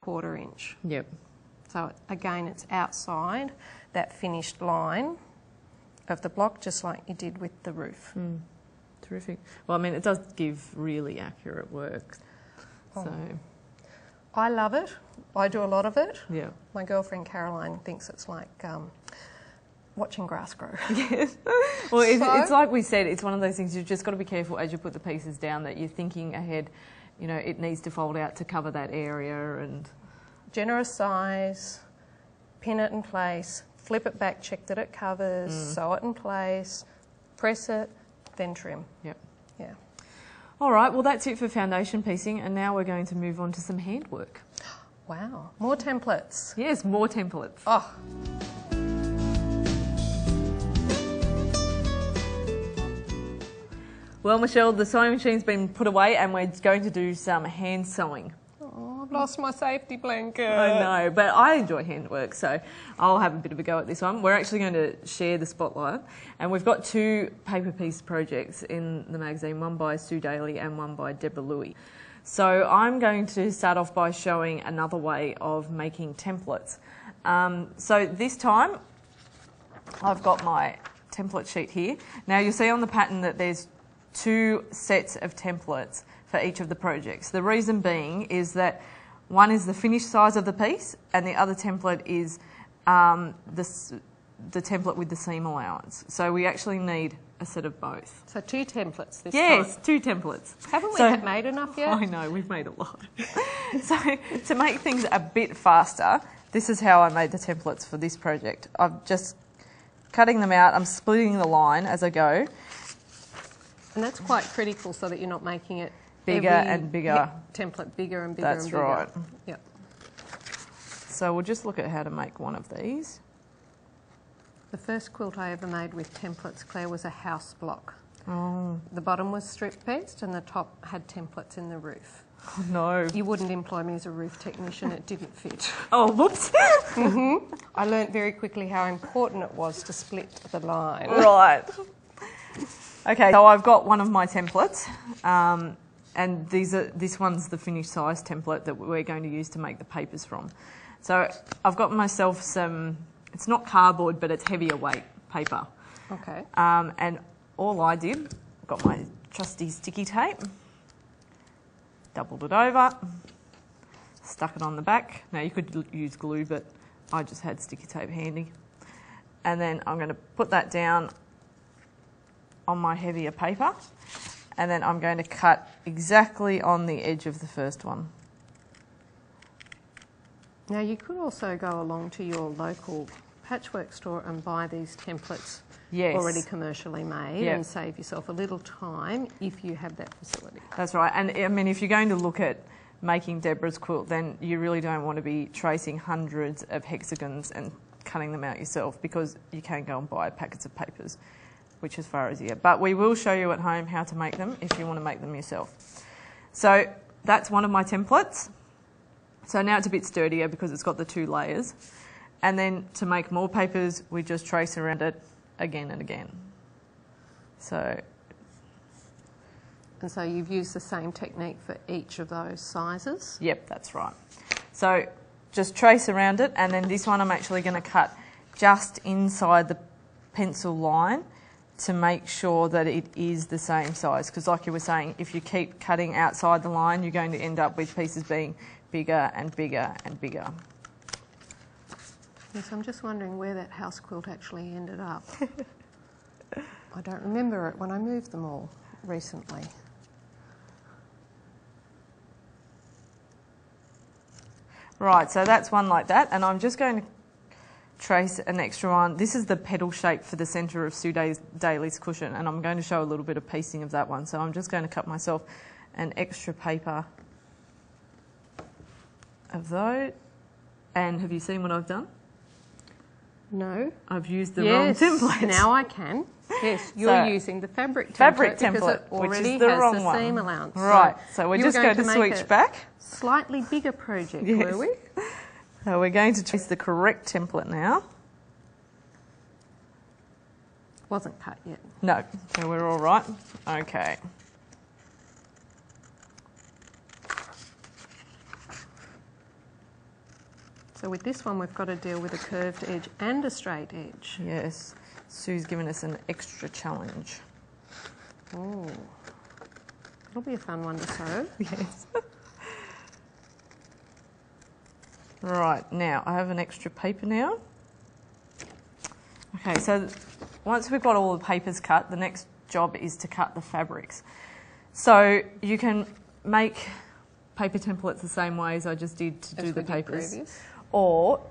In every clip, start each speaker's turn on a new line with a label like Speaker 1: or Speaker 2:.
Speaker 1: 1/4 inch.
Speaker 2: Yep.
Speaker 1: So again, it's outside that finished line of the block, just like you did with the roof.
Speaker 2: Terrific. Well, I mean, it does give really accurate work. So,
Speaker 1: I love it. I do a lot of it.
Speaker 2: yeah.
Speaker 1: My girlfriend Caroline thinks it's like watching grass grow.
Speaker 2: Yes. Well, it's like we said, it's one of those things you've just got to be careful as you put the pieces down that you're thinking ahead. You know, it needs to fold out to cover that area and...
Speaker 1: Generous size, pin it in place, flip it back, check that it covers, sew it in place, press it, then trim.
Speaker 2: Yep.
Speaker 1: Yeah.
Speaker 2: All right, well, that's it for foundation piecing, and now we're going to move on to some handwork.
Speaker 1: Wow, more templates.
Speaker 2: Yes, more templates.
Speaker 1: Oh.
Speaker 2: Well, Michelle, the sewing machine's been put away and we're going to do some hand sewing.
Speaker 1: Oh, I've lost my safety blanket.
Speaker 2: I know, but I enjoy handwork, so I'll have a bit of a go at this one. We're actually going to share the spotlight, and we've got 2 paper piece projects in the magazine, one by Sue Daly and one by Deborah Louie. So I'm going to start off by showing another way of making templates. So this time, I've got my template sheet here. Now you'll see on the pattern that there's 2 sets of templates for each of the projects. The reason being is that one is the finished size of the piece and the other template is the template with the seam allowance. So we actually need a set of both.
Speaker 1: So 2 templates this time.
Speaker 2: Yes, 2 templates.
Speaker 1: Haven't we made enough yet?
Speaker 2: I know, we've made a lot. So to make things a bit faster, this is how I made the templates for this project. I'm just cutting them out. I'm splitting the line as I go.
Speaker 1: And that's quite critical so that you're not making it
Speaker 2: bigger and bigger.
Speaker 1: Template bigger and bigger
Speaker 2: That's
Speaker 1: and bigger.
Speaker 2: right.
Speaker 1: Yep.
Speaker 2: So we'll just look at how to make one of these.
Speaker 1: The first quilt I ever made with templates, Claire, was a house block.
Speaker 2: Oh.
Speaker 1: The bottom was strip pieced and the top had templates in the roof.
Speaker 2: Oh, no.
Speaker 1: You wouldn't employ me as a roof technician, it didn't fit.
Speaker 2: Oh, whoops.
Speaker 1: I learnt very quickly how important it was to split the line.
Speaker 2: Right. Okay, so I've got one of my templates, and this one's the finished size template that we're going to use to make the papers from. So I've got myself some, it's not cardboard, but it's heavier weight paper.
Speaker 1: Okay.
Speaker 2: And all I did, got my trusty sticky tape, doubled it over, stuck it on the back. Now you could use glue, but I just had sticky tape handy. And then I'm going to put that down on my heavier paper, and then I'm going to cut exactly on the edge of the first one.
Speaker 1: Now you could also go along to your local patchwork store and buy these templates already commercially made and save yourself a little time if you have that facility.
Speaker 2: That's right, and I mean if you're going to look at making Deborah's quilt, then you really don't want to be tracing hundreds of hexagons and cutting them out yourself, because you can go and buy packets of papers, which is far easier. But we will show you at home how to make them if you want to make them yourself. So that's one of my templates. So now it's a bit sturdier because it's got the 2 layers. And then to make more papers, we just trace around it again and again. So.
Speaker 1: And so you've used the same technique for each of those sizes?
Speaker 2: Yep, that's right. So just trace around it, and then this one I'm actually going to cut just inside the pencil line to make sure that it is the same size, because like you were saying, if you keep cutting outside the line, you're going to end up with pieces being bigger and bigger and bigger.
Speaker 1: Yes, I'm just wondering where that house quilt actually ended up. I don't remember it when I moved them all recently.
Speaker 2: Right, so that's one like that, and I'm just going to trace an extra one. This is the petal shape for the centre of Sue Daly's cushion, and I'm going to show a little bit of piecing of that one. So I'm just going to cut myself an extra paper of those. And have you seen what I've done?
Speaker 1: No.
Speaker 2: I've used the wrong template.
Speaker 1: Now I can. Yes, you're using the fabric template because it already has the seam allowance.
Speaker 2: Right, so we're just going to switch back.
Speaker 1: Slightly bigger project, were we?
Speaker 2: So we're going to trace the correct template now.
Speaker 1: Wasn't cut yet.
Speaker 2: No, so we're all right. Okay.
Speaker 1: So with this one, we've got to deal with a curved edge and a straight edge.
Speaker 2: Yes. Sue's given us an extra challenge.
Speaker 1: Oh, it'll be a fun one to sew.
Speaker 2: Yes. Right, now I have an extra paper now. Okay, so once we've got all the papers cut, the next job is to cut the fabrics. So you can make paper templates the same way as I just did to do the papers. Or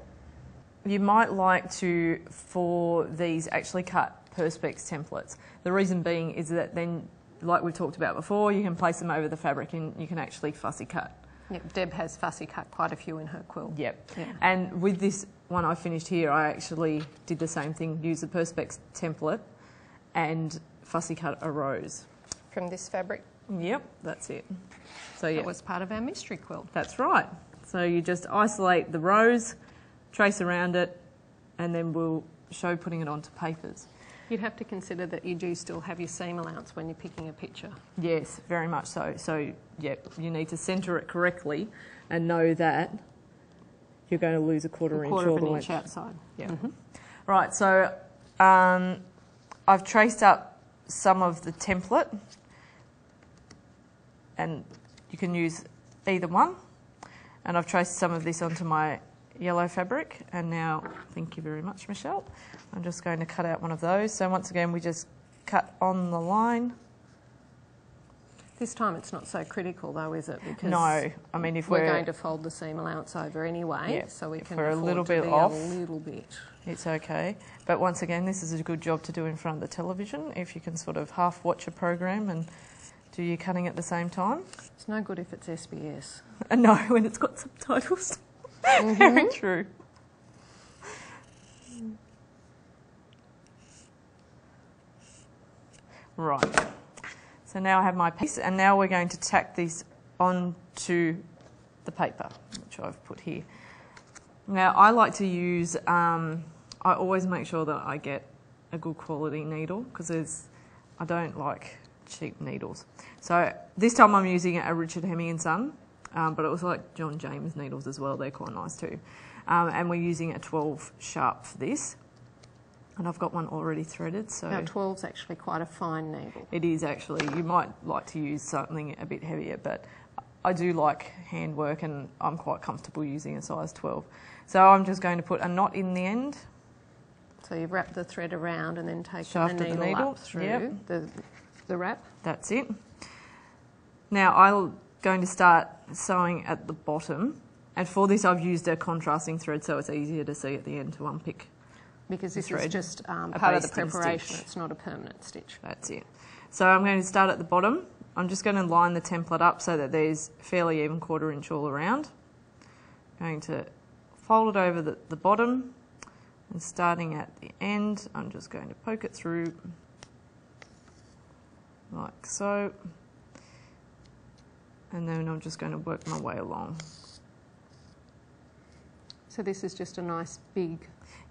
Speaker 2: you might like to, for these, actually cut Perspex templates. The reason being is that then, like we talked about before, you can place them over the fabric and you can actually fussy cut.
Speaker 1: Yep, Deb has fussy cut quite a few in her quilt.
Speaker 2: Yep. And with this one I finished here, I actually did the same thing, use the Perspex template and fussy cut a rose.
Speaker 1: From this fabric?
Speaker 2: Yep, that's it. So yeah.
Speaker 1: That was part of our mystery quilt.
Speaker 2: That's right. So you just isolate the rose, trace around it, and then we'll show putting it onto papers.
Speaker 1: You'd have to consider that you do still have your seam allowance when you're picking a picture.
Speaker 2: Yes, very much so. So, yeah, you need to centre it correctly and know that you're going to lose a quarter inch all the way
Speaker 1: outside.
Speaker 2: Yeah. Right, so I've traced up some of the template, and you can use either one. And I've traced some of this onto my yellow fabric, and now, thank you very much, Michelle, I'm just going to cut out one of those. So once again, we just cut on the line.
Speaker 1: This time it's not so critical though, is it? Because
Speaker 2: no, I mean if we're
Speaker 1: going to fold the seam allowance over anyway,
Speaker 2: yeah,
Speaker 1: so we can
Speaker 2: afford
Speaker 1: a little bit off, a little bit.
Speaker 2: It's okay. But once again, this is a good job to do in front of the television if you can sort of half watch a program and do your cutting at the same time.
Speaker 1: It's no good if it's SBS.
Speaker 2: No, when it's got subtitles. Very true. Right. So now I have my piece, and now we're going to tack this onto the paper, which I've put here. Now I like to use, I always make sure that I get a good quality needle because I don't like cheap needles. So this time I'm using a Richard Hemming & Son, but it was like John James needles as well, they're quite nice too. And we're using a 12 sharp for this. And I've got one already threaded. So
Speaker 1: now 12's actually quite a fine needle.
Speaker 2: It is actually. You might like to use something a bit heavier, but I do like handwork and I'm quite comfortable using a size 12. So I'm just going to put a knot in the end.
Speaker 1: So you've wrapped the thread around and then taken the needle up through the wrap.
Speaker 2: That's it. Now I'm going to start sewing at the bottom, and for this I've used a contrasting thread so it's easier to see at the end to unpick.
Speaker 1: Because this is just part of the preparation, it's not a permanent stitch.
Speaker 2: That's it. So I'm going to start at the bottom. I'm just going to line the template up so that there's fairly even quarter inch all around. Going to fold it over the bottom, and starting at the end, I'm just going to poke it through like so. And then I'm just going to work my way along.
Speaker 1: So this is just a nice big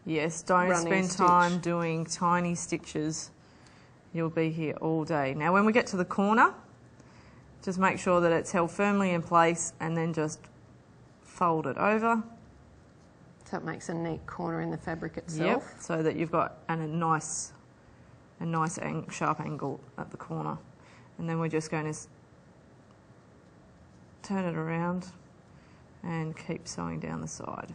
Speaker 2: yes, don't spend time doing tiny stitches. You'll be here all day. Now when we get to the corner, just make sure that it's held firmly in place and then just fold it over.
Speaker 1: So it makes a neat corner in the fabric itself.
Speaker 2: Yep, so that you've got a nice sharp angle at the corner. And then we're just going to turn it around and keep sewing down the side.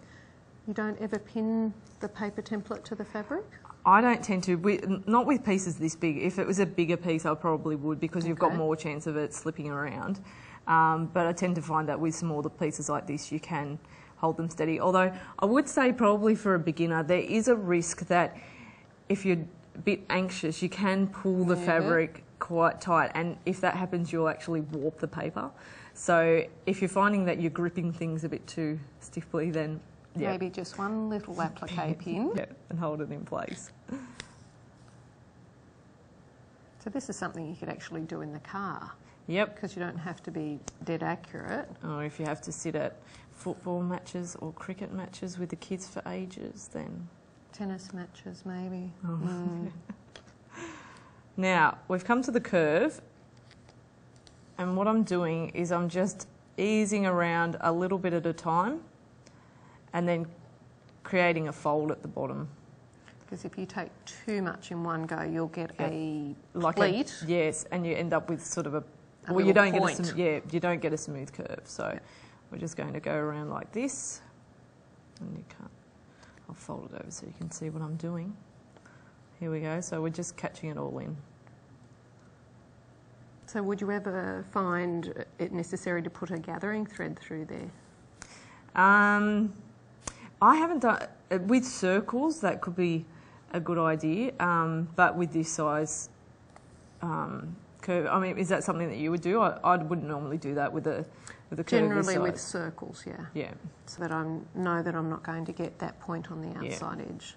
Speaker 1: You don't ever pin the paper template to the fabric?
Speaker 2: I don't tend to, not with pieces this big. If it was a bigger piece, I probably would because you've got more chance of it slipping around. But I tend to find that with smaller pieces like this, you can hold them steady. Although I would say probably for a beginner, there is a risk that if you're a bit anxious, you can pull the fabric quite tight. And if that happens, you'll actually warp the paper. So if you're finding that you're gripping things a bit too stiffly, then
Speaker 1: maybe just one little applique pin.
Speaker 2: And hold it in place.
Speaker 1: So this is something you could actually do in the car.
Speaker 2: Yep.
Speaker 1: Because you don't have to be dead accurate.
Speaker 2: Or if you have to sit at football matches or cricket matches with the kids for ages, then...
Speaker 1: tennis matches, maybe.
Speaker 2: Now, we've come to the curve, and what I'm doing is I'm just easing around a little bit at a time, and then creating a fold at the bottom.
Speaker 1: Because if you take too much in one go, you'll get a pleat.
Speaker 2: Yes, and you end up with sort of you don't get a smooth curve. So we're just going to go around like this, and you can't. I'll fold it over so you can see what I'm doing. Here we go. So we're just catching it all in.
Speaker 1: So would you ever find it necessary to put a gathering thread through there?
Speaker 2: I haven't done with circles. That could be a good idea, but with this size curve, I mean, is that something that you would do? I wouldn't normally do that with a curve.
Speaker 1: Generally with circles, yeah.
Speaker 2: Yeah.
Speaker 1: So that I know that I'm not going to get that point on the outside edge.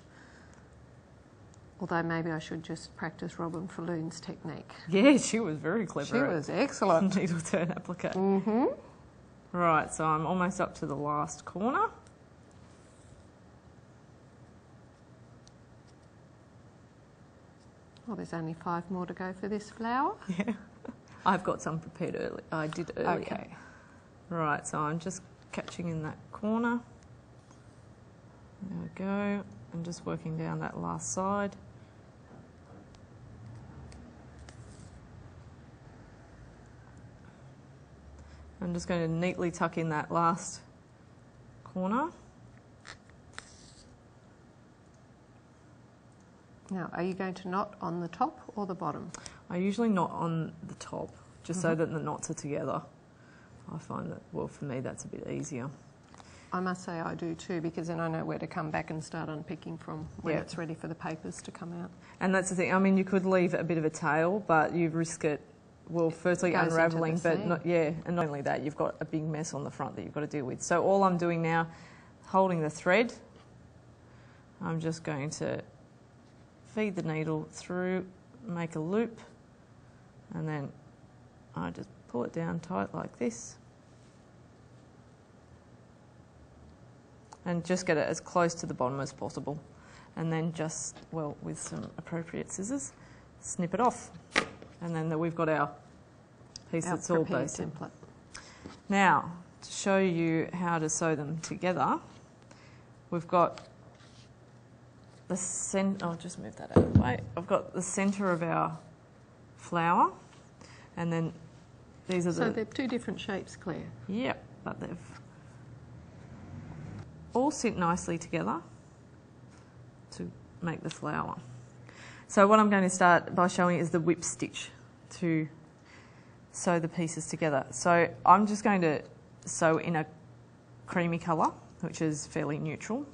Speaker 1: Although maybe I should just practice Robin Falloon's technique.
Speaker 2: Yeah, she was very clever.
Speaker 1: She was excellent.
Speaker 2: Needle turn applique.
Speaker 1: Mm-hmm.
Speaker 2: Right, so I'm almost up to the last corner.
Speaker 1: Well, there's only 5 more to go for this flower.
Speaker 2: Yeah, I've got some prepared early. I did earlier.
Speaker 1: Okay.
Speaker 2: Right, so I'm just catching in that corner. There we go. I'm just working down that last side. I'm just going to neatly tuck in that last corner.
Speaker 1: Now, are you going to knot on the top or the bottom?
Speaker 2: I usually knot on the top, just so that the knots are together. I find that, well, for me, that's a bit easier.
Speaker 1: I must say I do too, because then I know where to come back and start unpicking from when it's ready for the papers to come out.
Speaker 2: And that's the thing. I mean, you could leave a bit of a tail, but you risk it, well, firstly unravelling, but not, and not only that, you've got a big mess on the front that you've got to deal with. So all I'm doing now, holding the thread, I'm just going to feed the needle through, make a loop, and then I just pull it down tight like this. And just get it as close to the bottom as possible. And then just, well, with some appropriate scissors, snip it off. And then we've got our piece that's all basic.
Speaker 1: Template.
Speaker 2: Now, to show you how to sew them together, we've got the centre, I'll just move that out of the way. I've got the centre of our flower, and then these are
Speaker 1: So they're 2 different shapes, Claire?
Speaker 2: Yep, but they've all sit nicely together to make the flower. So what I'm going to start by showing is the whip stitch to sew the pieces together. So I'm just going to sew in a creamy colour, which is fairly neutral.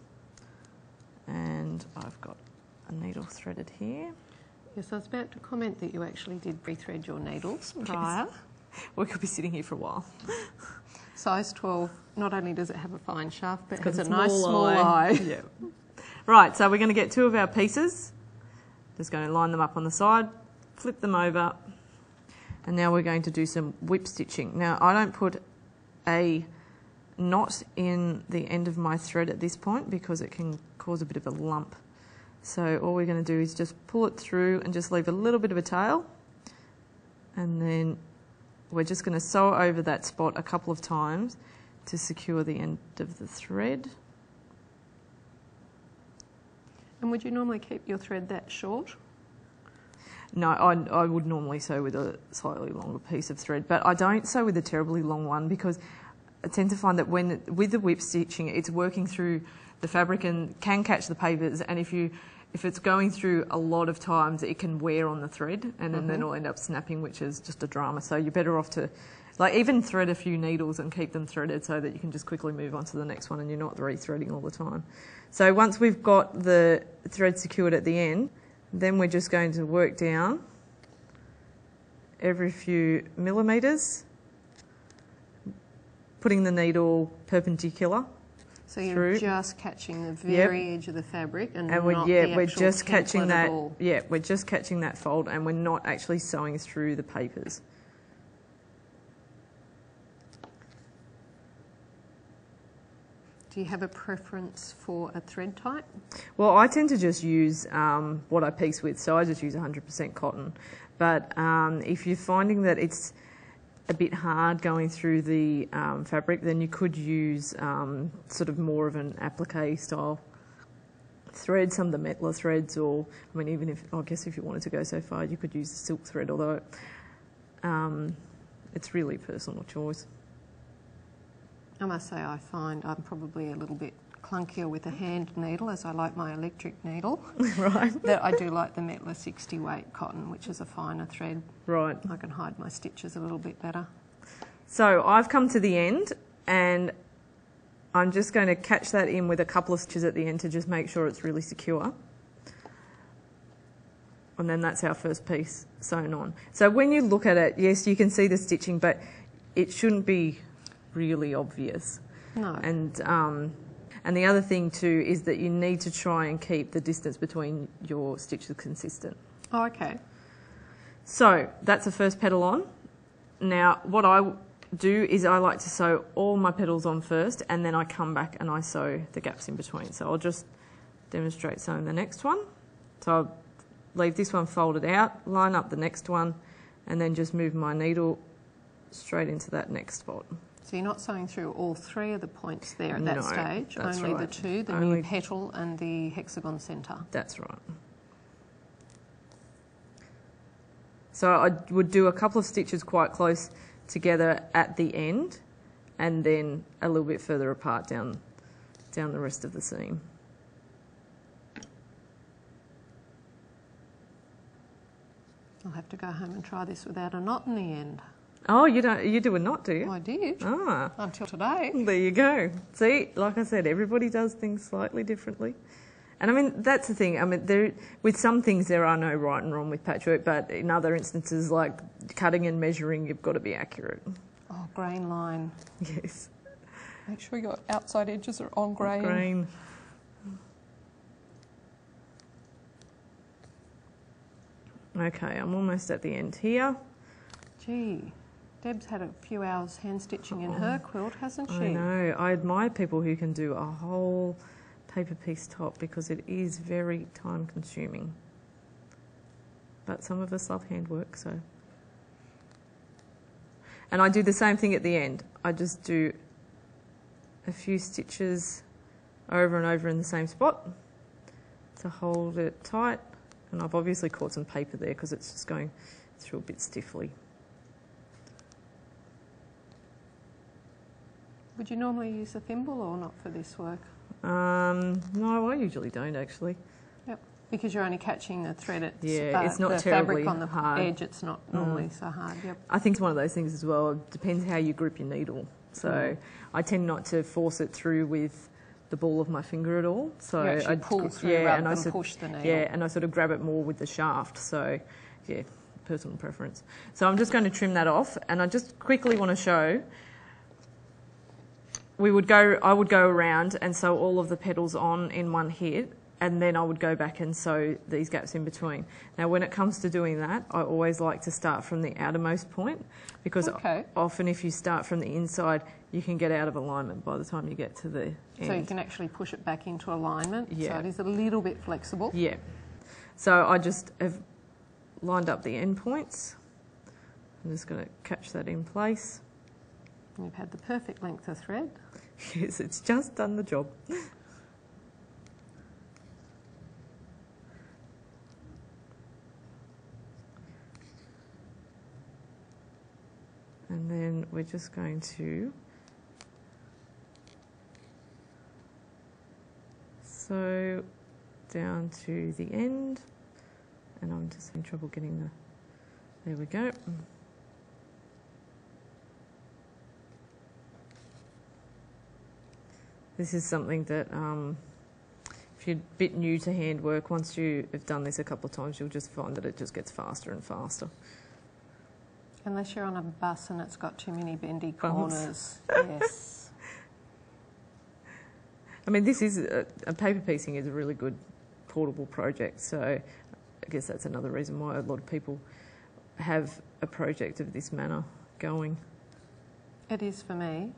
Speaker 2: And I've got a needle threaded here.
Speaker 1: Yes, I was about to comment that you actually did rethread your needles prior.
Speaker 2: Yes. We could be sitting here for a while.
Speaker 1: Size 12, not only does it have a fine shaft, but it has a nice small eye.
Speaker 2: Yeah. Right, so we're going to get 2 of our pieces. Just going to line them up on the side, flip them over, and now we're going to do some whip stitching. Now, I don't put a knot in the end of my thread at this point because it can cause a bit of a lump. So all we're going to do is just pull it through and just leave a little bit of a tail, and then we're just going to sew over that spot a couple of times to secure the end of the thread.
Speaker 1: And would you normally keep your thread that short?
Speaker 2: No, I would normally sew with a slightly longer piece of thread, but I don't sew with a terribly long one because I tend to find that with the whip stitching, it's working through the fabric and can catch the papers, and if it's going through a lot of times, it can wear on the thread, and then it'll end up snapping, which is just a drama. So you're better off to, like, even thread a few needles and keep them threaded so that you can just quickly move on to the next one and you're not rethreading all the time. So once we've got the thread secured at the end, then we're just going to work down every few millimetres, putting the needle perpendicular.
Speaker 1: So you're just catching the very edge of the fabric and not the actual
Speaker 2: we're just catching that.
Speaker 1: Ball.
Speaker 2: Yeah, we're just catching that fold, and we're not actually sewing through the papers.
Speaker 1: Do you have a preference for a thread type?
Speaker 2: Well, I tend to just use what I piece with, so I just use 100% cotton. But if you're finding that a bit hard going through the fabric, then you could use sort of more of an applique style thread, some of the Metla threads, or I mean, even if I guess if you wanted to go so far, you could use the silk thread, although it's really personal choice.
Speaker 1: I must say I find I'm probably a little bit clunkier with a hand needle, as I like my electric needle.
Speaker 2: Right.
Speaker 1: That I do like the Metla 60 weight cotton, which is a finer thread.
Speaker 2: Right.
Speaker 1: I can hide my stitches a little bit better.
Speaker 2: So I've come to the end, and I'm just going to catch that in with a couple of stitches at the end to just make sure it's really secure. And then that's our first piece sewn on. So when you look at it, yes, you can see the stitching, but it shouldn't be really obvious.
Speaker 1: No.
Speaker 2: And the other thing too is that you need to try and keep the distance between your stitches consistent.
Speaker 1: Oh, okay.
Speaker 2: So that's the first petal on. Now what I do is I like to sew all my petals on first, and then I come back and I sew the gaps in between. So I'll just demonstrate sewing the next one. So I'll leave this one folded out, line up the next one, and then just move my needle straight into that next spot.
Speaker 1: So you're not sewing through all three of the points there at that stage, only
Speaker 2: right.
Speaker 1: the two, the new petal and the hexagon centre.
Speaker 2: That's right. So I would do a couple of stitches quite close together at the end, and then a little bit further apart down the rest of the seam.
Speaker 1: I'll have to go home and try this without a knot in the end.
Speaker 2: Oh, you do a knot, do you?
Speaker 1: I did.
Speaker 2: Ah.
Speaker 1: Until today.
Speaker 2: There you go. See, like I said, everybody does things slightly differently. And I mean, that's the thing. I mean, with some things there are no right and wrong with patchwork, but in other instances, like cutting and measuring, you've got to be accurate.
Speaker 1: Oh, grain line.
Speaker 2: Yes.
Speaker 1: Make sure your outside edges are on grain.
Speaker 2: Grain. Okay, I'm almost at the end here.
Speaker 1: Gee, Deb's had a few hours hand stitching in her quilt, hasn't she?
Speaker 2: I know. I admire people who can do a whole paper piece top, because it is very time consuming. But some of us love handwork, so. And I do the same thing at the end. I just do a few stitches over and over in the same spot to hold it tight. And I've obviously caught some paper there because it's just going through a bit stiffly.
Speaker 1: Would you normally use a thimble or not for this work?
Speaker 2: No, I usually don't actually.
Speaker 1: Yep, because you're only catching the thread at
Speaker 2: it's not
Speaker 1: the
Speaker 2: terribly
Speaker 1: fabric on the
Speaker 2: hard.
Speaker 1: edge. It's not normally so hard. Yep.
Speaker 2: I think it's one of those things as well. It depends how you grip your needle. So I tend not to force it through with the ball of my finger at all. So
Speaker 1: I pull through rather than push the needle.
Speaker 2: Yeah, and I sort of grab it more with the shaft. So yeah, personal preference. So I'm just going to trim that off, and I just quickly want to show. I would go around and sew all of the petals on in one hit, and then I would go back and sew these gaps in between. Now, when it comes to doing that, I always like to start from the outermost point, because often if you start from the inside, you can get out of alignment by the time you get to the end.
Speaker 1: So you can actually push it back into alignment.
Speaker 2: Yeah.
Speaker 1: So it is a little bit flexible.
Speaker 2: Yeah. So I just have lined up the end points. I'm just going to catch that in place.
Speaker 1: You've had the perfect length of thread.
Speaker 2: Yes, it's just done the job. And then we're just going to sew down to the end, and I'm just having trouble getting the, there we go. This is something that if you're a bit new to handwork, once you have done this a couple of times, you'll just find that it just gets faster and faster.
Speaker 1: Unless you're on a bus and it's got too many bendy
Speaker 2: Bumps.
Speaker 1: corners. Yes.
Speaker 2: I mean, this is a paper piecing is a really good portable project, so I guess that's another reason why a lot of people have a project of this manner going.
Speaker 1: It is for me.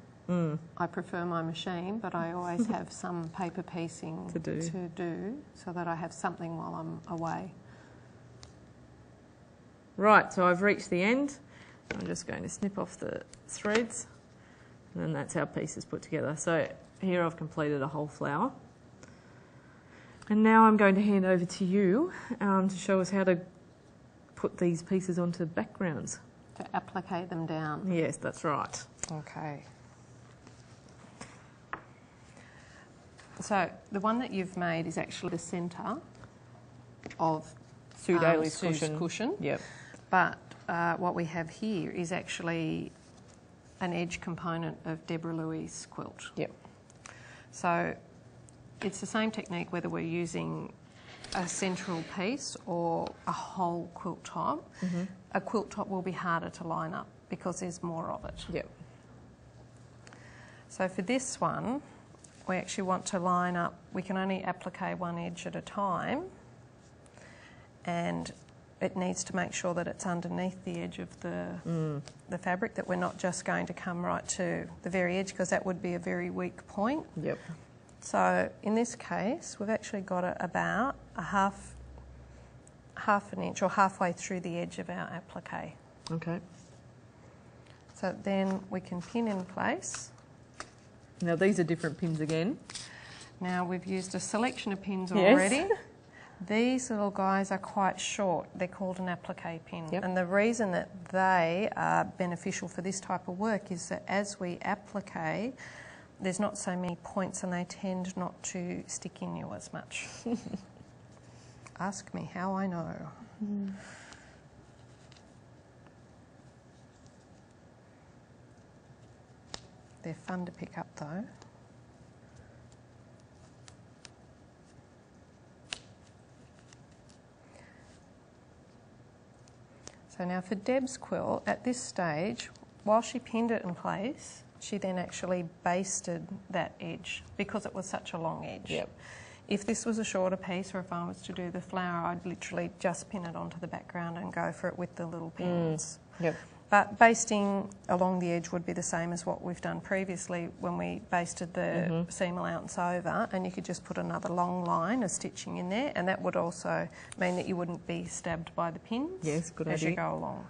Speaker 1: I prefer my machine, but I always have some paper piecing to do so that I have something while I'm away.
Speaker 2: Right, so I've reached the end. I'm just going to snip off the threads, and then that's our pieces put together. So here I've completed a whole flower. And now I'm going to hand over to you to show us how to put these pieces onto backgrounds.
Speaker 1: To applique them down.
Speaker 2: Yes, that's right.
Speaker 1: Okay. So the one that you've made is actually the centre of
Speaker 2: Sue Daly's
Speaker 1: Sue's cushion.
Speaker 2: Yep.
Speaker 1: But what we have here is actually an edge component of Deborah Louis' quilt.
Speaker 2: Yep.
Speaker 1: So it's the same technique whether we're using a central piece or a whole quilt top. Mm-hmm. A quilt top will be harder to line up because there's more of it.
Speaker 2: Yep.
Speaker 1: So for this one, we actually want to line up, we can only applique one edge at a time, and it needs to make sure that it's underneath the edge of the fabric, that we're not just going to come right to the very edge, because that would be a very weak point.
Speaker 2: Yep.
Speaker 1: So in this case, we've actually got it about a half an inch or halfway through the edge of our applique.
Speaker 2: Okay.
Speaker 1: So then we can pin in place.
Speaker 2: Now these are different pins again.
Speaker 1: Now we've used a selection of pins
Speaker 2: Yes.
Speaker 1: already. These little guys are quite short. They're called an applique pin.
Speaker 2: Yep.
Speaker 1: And the reason that they are beneficial for this type of work is that as we applique, there's not so many points and they tend not to stick in you as much. Ask me how I know. They're fun to pick up though. So now for Deb's quilt, at this stage, while she pinned it in place, she then actually basted that edge because it was such a long edge.
Speaker 2: Yep.
Speaker 1: If this was a shorter piece, or if I was to do the flower, I'd literally just pin it onto the background and go for it with the little pins.
Speaker 2: Yep.
Speaker 1: But basting along the edge would be the same as what we've done previously when we basted the seam allowance over, and you could just put another long line of stitching in there, and that would also mean that you wouldn't be stabbed by the pins
Speaker 2: Yes, good
Speaker 1: as
Speaker 2: idea.
Speaker 1: you go along.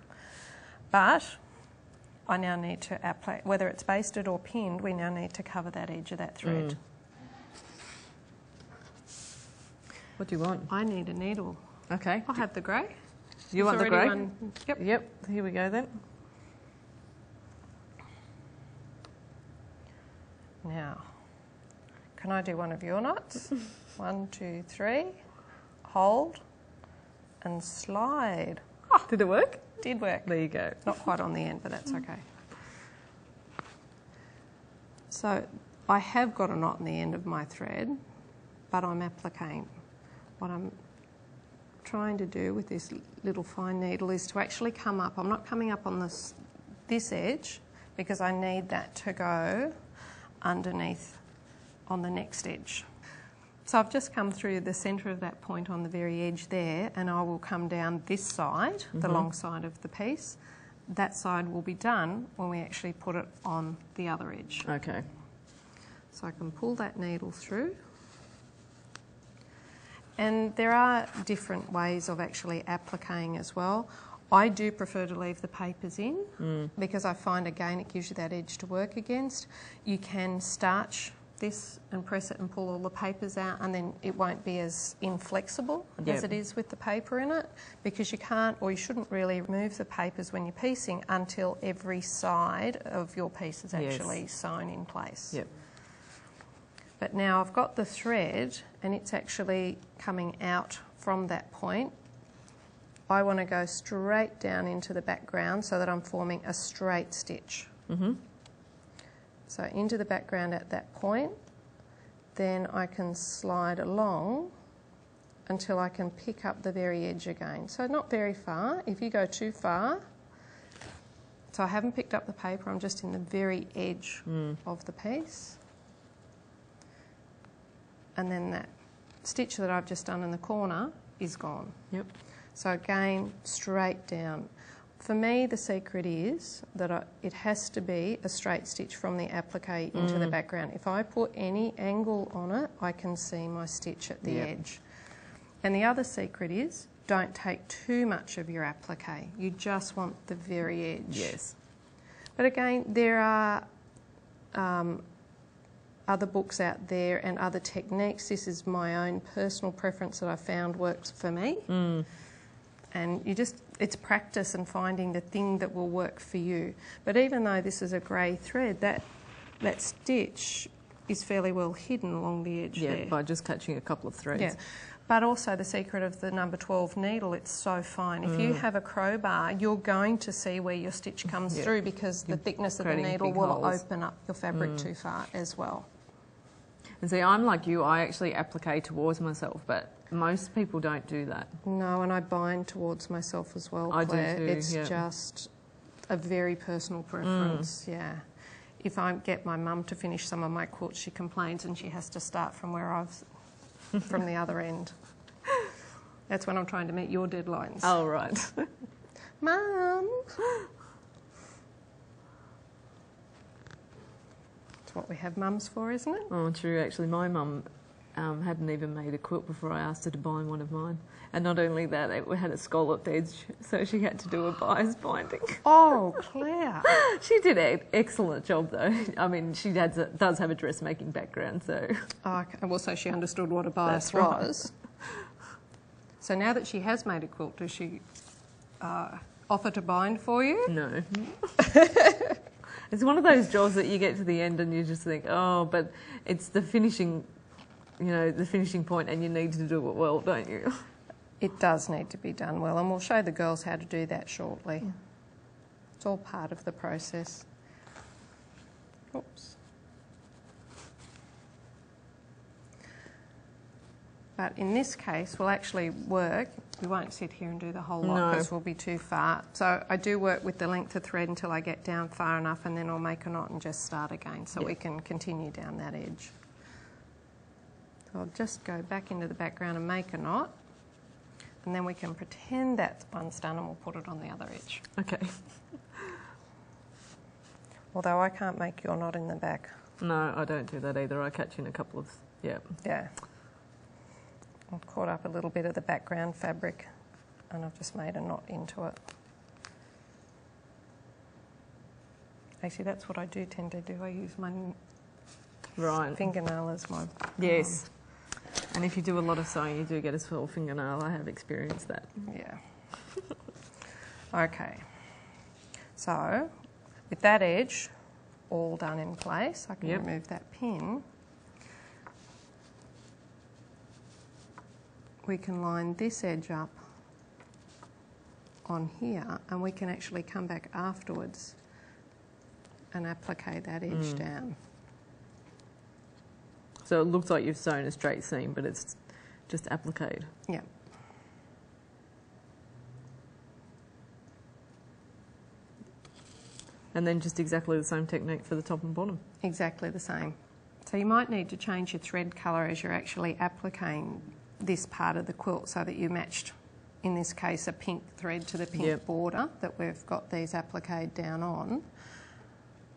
Speaker 1: But I now need to apply, whether it's basted or pinned, we now need to cover that edge of that thread.
Speaker 2: What do you want?
Speaker 1: I need a needle.
Speaker 2: Okay.
Speaker 1: I'll have the grey.
Speaker 2: You want the
Speaker 1: There's already
Speaker 2: grey?
Speaker 1: one. Yep.
Speaker 2: Yep. Here we go then.
Speaker 1: Now, can I do one of your knots? 1, 2, 3. Hold and slide.
Speaker 2: Oh, did it work?
Speaker 1: Did work.
Speaker 2: There you go.
Speaker 1: Not quite on the end, but that's okay. So I have got a knot in the end of my thread, but I'm appliquing. What I'm trying to do with this little fine needle is to actually come up. I'm not coming up on this edge because I need that to go underneath on the next edge. So I've just come through the centre of that point on the very edge there, and I will come down this side, the long side of the piece. That side will be done when we actually put it on the other edge.
Speaker 2: Okay.
Speaker 1: So I can pull that needle through. And there are different ways of actually appliquing as well. I do prefer to leave the papers in because I find, again, it gives you that edge to work against. You can starch this and press it and pull all the papers out, and then it won't be as inflexible as it is with the paper in it, because you can't, or you shouldn't really remove the papers when you're piecing until every side of your piece is actually sewn in place.
Speaker 2: Yep.
Speaker 1: But now I've got the thread and it's actually coming out from that point. I want to go straight down into the background so that I'm forming a straight stitch. So into the background at that point, then I can slide along until I can pick up the very edge again. So not very far. If you go too far, so I haven't picked up the paper, I'm just in the very edge of the piece. And then that stitch that I've just done in the corner is gone.
Speaker 2: Yep.
Speaker 1: So again, straight down. For me, the secret is that it has to be a straight stitch from the applique into the background. If I put any angle on it, I can see my stitch at the edge. And the other secret is don't take too much of your applique. You just want the very edge.
Speaker 2: Yes.
Speaker 1: But again, there are other books out there and other techniques. This is my own personal preference that I found works for me. And it's practice and finding the thing that will work for you. But even though this is a grey thread, that stitch is fairly well hidden along the edge there.
Speaker 2: Yeah, by just catching a couple of threads.
Speaker 1: Yeah. But also the secret of the number 12 needle, it's so fine. If you have a crowbar, you're going to see where your stitch comes through because the thickness of the needle will open up your fabric too far as well.
Speaker 2: And see, I'm like you, I actually applique towards myself, but most people don't do that.
Speaker 1: No, and I bind towards myself as well,
Speaker 2: I
Speaker 1: Claire.
Speaker 2: do too,
Speaker 1: It's just a very personal preference, yeah. If I get my mum to finish some of my quilts, she complains and she has to start from where from the other end. That's when I'm trying to meet your deadlines.
Speaker 2: Oh, right.
Speaker 1: Mum! That's what we have mums for, isn't it?
Speaker 2: Oh, true. Actually, my mum hadn't even made a quilt before I asked her to bind one of mine. And not only that, it had a scalloped edge, so she had to do a bias binding.
Speaker 1: Oh, Claire!
Speaker 2: She did an excellent job, though. I mean, she does have a dressmaking background, so...
Speaker 1: Oh, okay. Well, so she understood what a bias was. So now that she has made a quilt, does she offer to bind for you?
Speaker 2: No. It's one of those jobs that you get to the end and you just think, oh, but it's the finishing, the finishing point, and you need to do it well, don't you?
Speaker 1: It does need to be done well, and we'll show the girls how to do that shortly. Yeah. It's all part of the process. Oops. But in this case, we'll actually work. We won't sit here and do the whole lot because we'll be too far. So I do work with the length of thread until I get down far enough, and then I'll make a knot and just start again so we can continue down that edge. So I'll just go back into the background and make a knot, and then we can pretend that one's done and we'll put it on the other edge.
Speaker 2: Okay.
Speaker 1: Although I can't make your knot in the back.
Speaker 2: No, I don't do that either. I catch in a couple of, Yeah.
Speaker 1: I've caught up a little bit of the background fabric and I've just made a knot into it. Actually, that's what I do tend to do. I use my fingernail as my...
Speaker 2: Yes. And if you do a lot of sewing, you do get a small fingernail. I have experienced that.
Speaker 1: Yeah. Okay. So, with that edge all done in place, I can remove that pin. We can line this edge up on here, and we can actually come back afterwards and applique that edge down.
Speaker 2: So it looks like you've sewn a straight seam, but it's just appliqued.
Speaker 1: Yeah.
Speaker 2: And then just exactly the same technique for the top and bottom.
Speaker 1: Exactly the same. So you might need to change your thread colour as you're actually appliquing this part of the quilt so that you matched, in this case, a pink thread to the pink border that we've got these appliqued down on.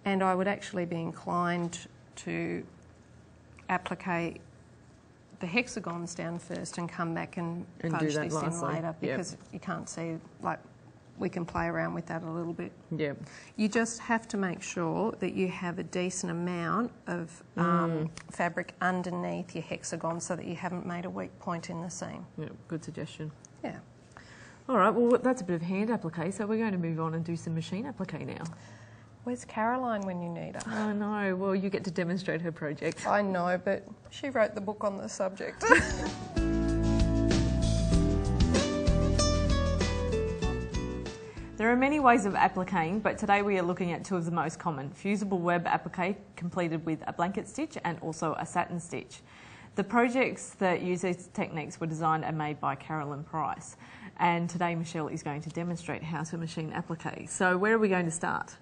Speaker 1: And I would actually be inclined to applique the hexagons down first and come back and fudge this in later because you can't see, like, we can play around with that a little bit.
Speaker 2: Yeah.
Speaker 1: You just have to make sure that you have a decent amount of fabric underneath your hexagon so that you haven't made a weak point in the seam.
Speaker 2: Yeah, good suggestion.
Speaker 1: Yeah.
Speaker 2: All right, well, that's a bit of hand applique, so we're going to move on and do some machine applique now.
Speaker 1: Where's Caroline when you need her?
Speaker 2: Oh, no. Well, you get to demonstrate her project.
Speaker 1: I know, but she wrote the book on the subject.
Speaker 2: There are many ways of appliquing, but today we are looking at two of the most common: fusible web applique completed with a blanket stitch and also a satin stitch. The projects that use these techniques were designed and made by Carolyn Price, and today Michelle is going to demonstrate how to machine applique. So where are we going to start?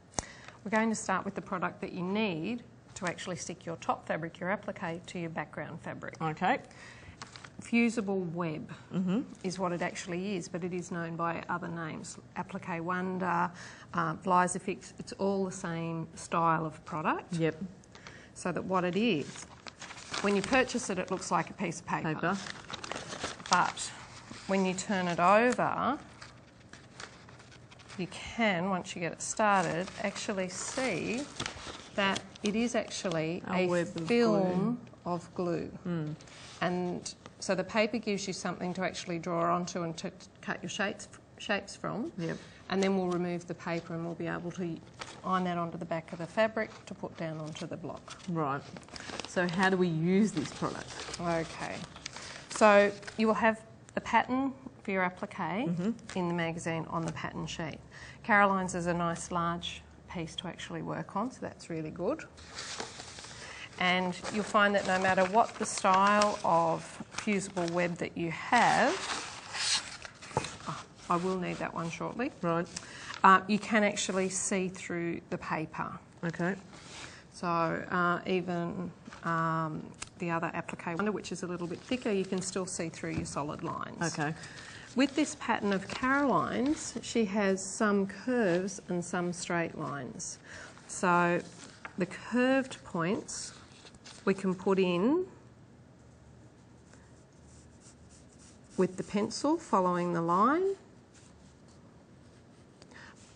Speaker 1: We're going to start with the product that you need to actually stick your top fabric, your applique, to your background fabric.
Speaker 2: Okay.
Speaker 1: Fusible web is what it actually is, but it is known by other names. Applique Wonder, Vlisifix, it's all the same style of product.
Speaker 2: Yep.
Speaker 1: So that what it is, when you purchase it, it looks like a piece of paper. But when you turn it over, you can, once you get it started, actually see that it is actually a film of glue. And so the paper gives you something to actually draw onto and to cut your shapes from.
Speaker 2: Yep.
Speaker 1: And then we'll remove the paper and we'll be able to iron that onto the back of the fabric to put down onto the block.
Speaker 2: Right. So how do we use this product?
Speaker 1: Okay. So you will have the pattern for your applique in the magazine on the pattern sheet. Caroline's is a nice large piece to actually work on, so that's really good. And you'll find that no matter what the style of fusible web that you have, I will need that one shortly.
Speaker 2: Right.
Speaker 1: You can actually see through the paper.
Speaker 2: Okay.
Speaker 1: So even the other applique, which is a little bit thicker, you can still see through your solid lines.
Speaker 2: Okay.
Speaker 1: With this pattern of Caroline's, she has some curves and some straight lines. So the curved points we can put in with the pencil following the line,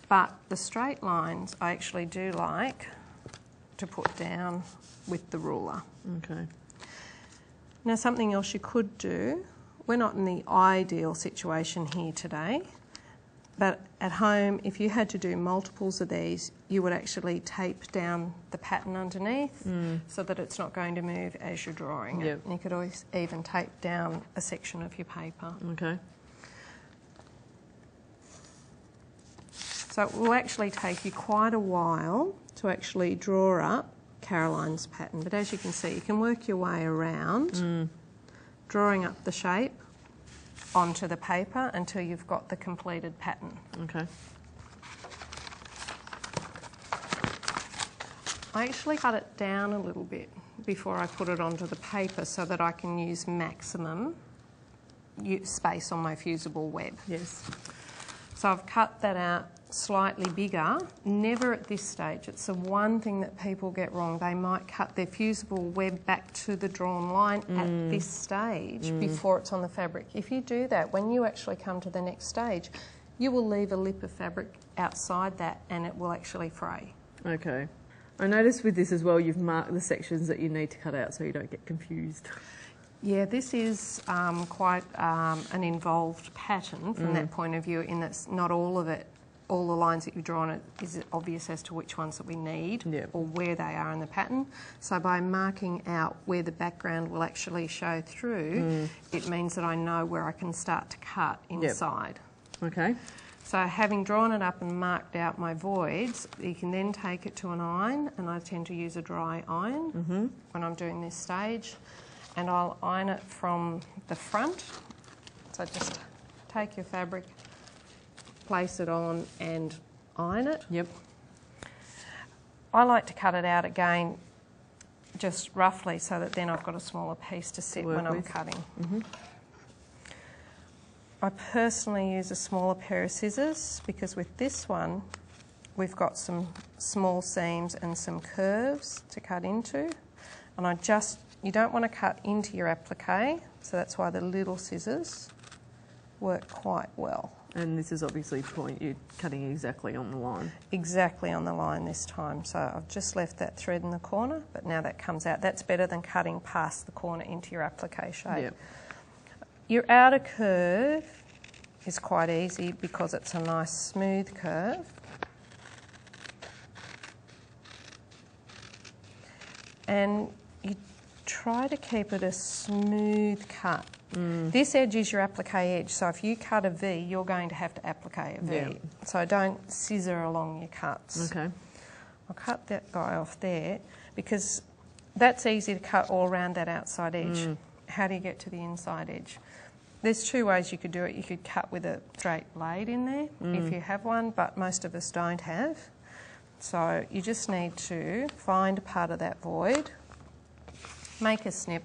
Speaker 1: but the straight lines I actually do like to put down with the ruler.
Speaker 2: Okay.
Speaker 1: Now something else you could do, we're not in the ideal situation here today, but at home if you had to do multiples of these, you would actually tape down the pattern underneath so that it's not going to move as you're drawing it. And you could always even tape down a section of your paper.
Speaker 2: Okay.
Speaker 1: So it will actually take you quite a while to actually draw up Caroline's pattern, but as you can see, you can work your way around drawing up the shape onto the paper until you've got the completed pattern.
Speaker 2: Okay.
Speaker 1: I actually cut it down a little bit before I put it onto the paper so that I can use maximum space on my fusible web.
Speaker 2: Yes.
Speaker 1: So I've cut that out slightly bigger, never at this stage. It's the one thing that people get wrong. They might cut their fusible web back to the drawn line at this stage before it's on the fabric. If you do that, when you actually come to the next stage, you will leave a lip of fabric outside that and it will actually fray.
Speaker 2: Okay. I noticed with this as well, you've marked the sections that you need to cut out so you don't get confused.
Speaker 1: Yeah, this is quite an involved pattern from that point of view, in that not all of it, all the lines that you draw on it is obvious as to which ones that we need or where they are in the pattern. So by marking out where the background will actually show through, it means that I know where I can start to cut inside.
Speaker 2: Okay.
Speaker 1: So having drawn it up and marked out my voids, you can then take it to an iron, and I tend to use a dry iron when I'm doing this stage. And I'll iron it from the front. So just take your fabric, place it on and iron it.
Speaker 2: Yep.
Speaker 1: I like to cut it out again just roughly so that then I've got a smaller piece to sit when I'm cutting. I personally use a smaller pair of scissors because with this one we've got some small seams and some curves to cut into, and you don't want to cut into your applique, so that's why the little scissors work quite well.
Speaker 2: And this is obviously you're cutting exactly on the line. Exactly
Speaker 1: on the line this time. So I've just left that thread in the corner, but now that comes out. That's better than cutting past the corner into your applique shape.
Speaker 2: Yep.
Speaker 1: Your outer curve is quite easy because it's a nice smooth curve. And you try to keep it a smooth cut. This edge is your applique edge, so if you cut a V, you're going to have to applique a V. So don't scissor along your cuts.
Speaker 2: Okay.
Speaker 1: I'll cut that guy off there because that's easy to cut all around that outside edge. How do you get to the inside edge? There's two ways you could do it. You could cut with a straight blade in there if you have one, but most of us don't have. So you just need to find a part of that void, make a snip,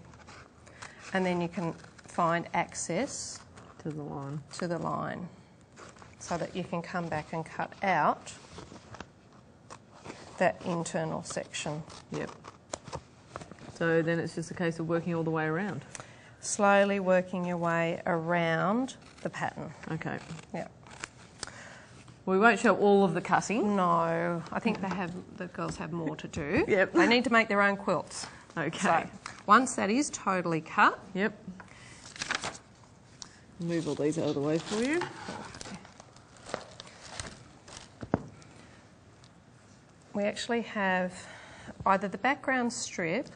Speaker 1: and then you can find access
Speaker 2: to the line
Speaker 1: so that you can come back and cut out that internal section.
Speaker 2: Yep. So then it's just a case of working all the way around.
Speaker 1: slowly working your way around the pattern.
Speaker 2: Okay.
Speaker 1: Yeah.
Speaker 2: We won't show all of the cutting.
Speaker 1: No, I think the girls have more to do.
Speaker 2: Yep.
Speaker 1: They need to make their own quilts.
Speaker 2: Okay.
Speaker 1: So once that is totally cut.
Speaker 2: Yep. Move all these out of the way for you.
Speaker 1: We actually have either the background strip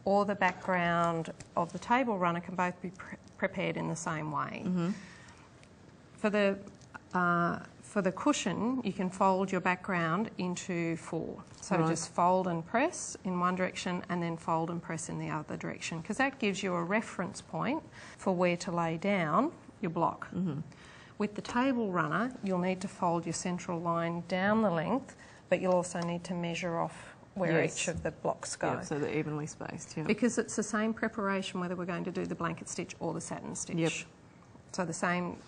Speaker 1: or the background of the table runner can both be prepared in the same way.
Speaker 2: Mm-hmm.
Speaker 1: For the cushion, you can fold your background into 4. So
Speaker 2: Right.
Speaker 1: just fold and press in one direction and then fold and press in the other direction, because that gives you a reference point for where to lay down your block.
Speaker 2: Mm-hmm.
Speaker 1: With the table runner, you'll need to fold your central line down the length, but you'll also need to measure off where
Speaker 2: Yes.
Speaker 1: each of the blocks go.
Speaker 2: Yep, so they're evenly spaced. Yeah.
Speaker 1: Because it's the same preparation whether we're going to do the blanket stitch or the satin stitch.
Speaker 2: Yep.
Speaker 1: So the same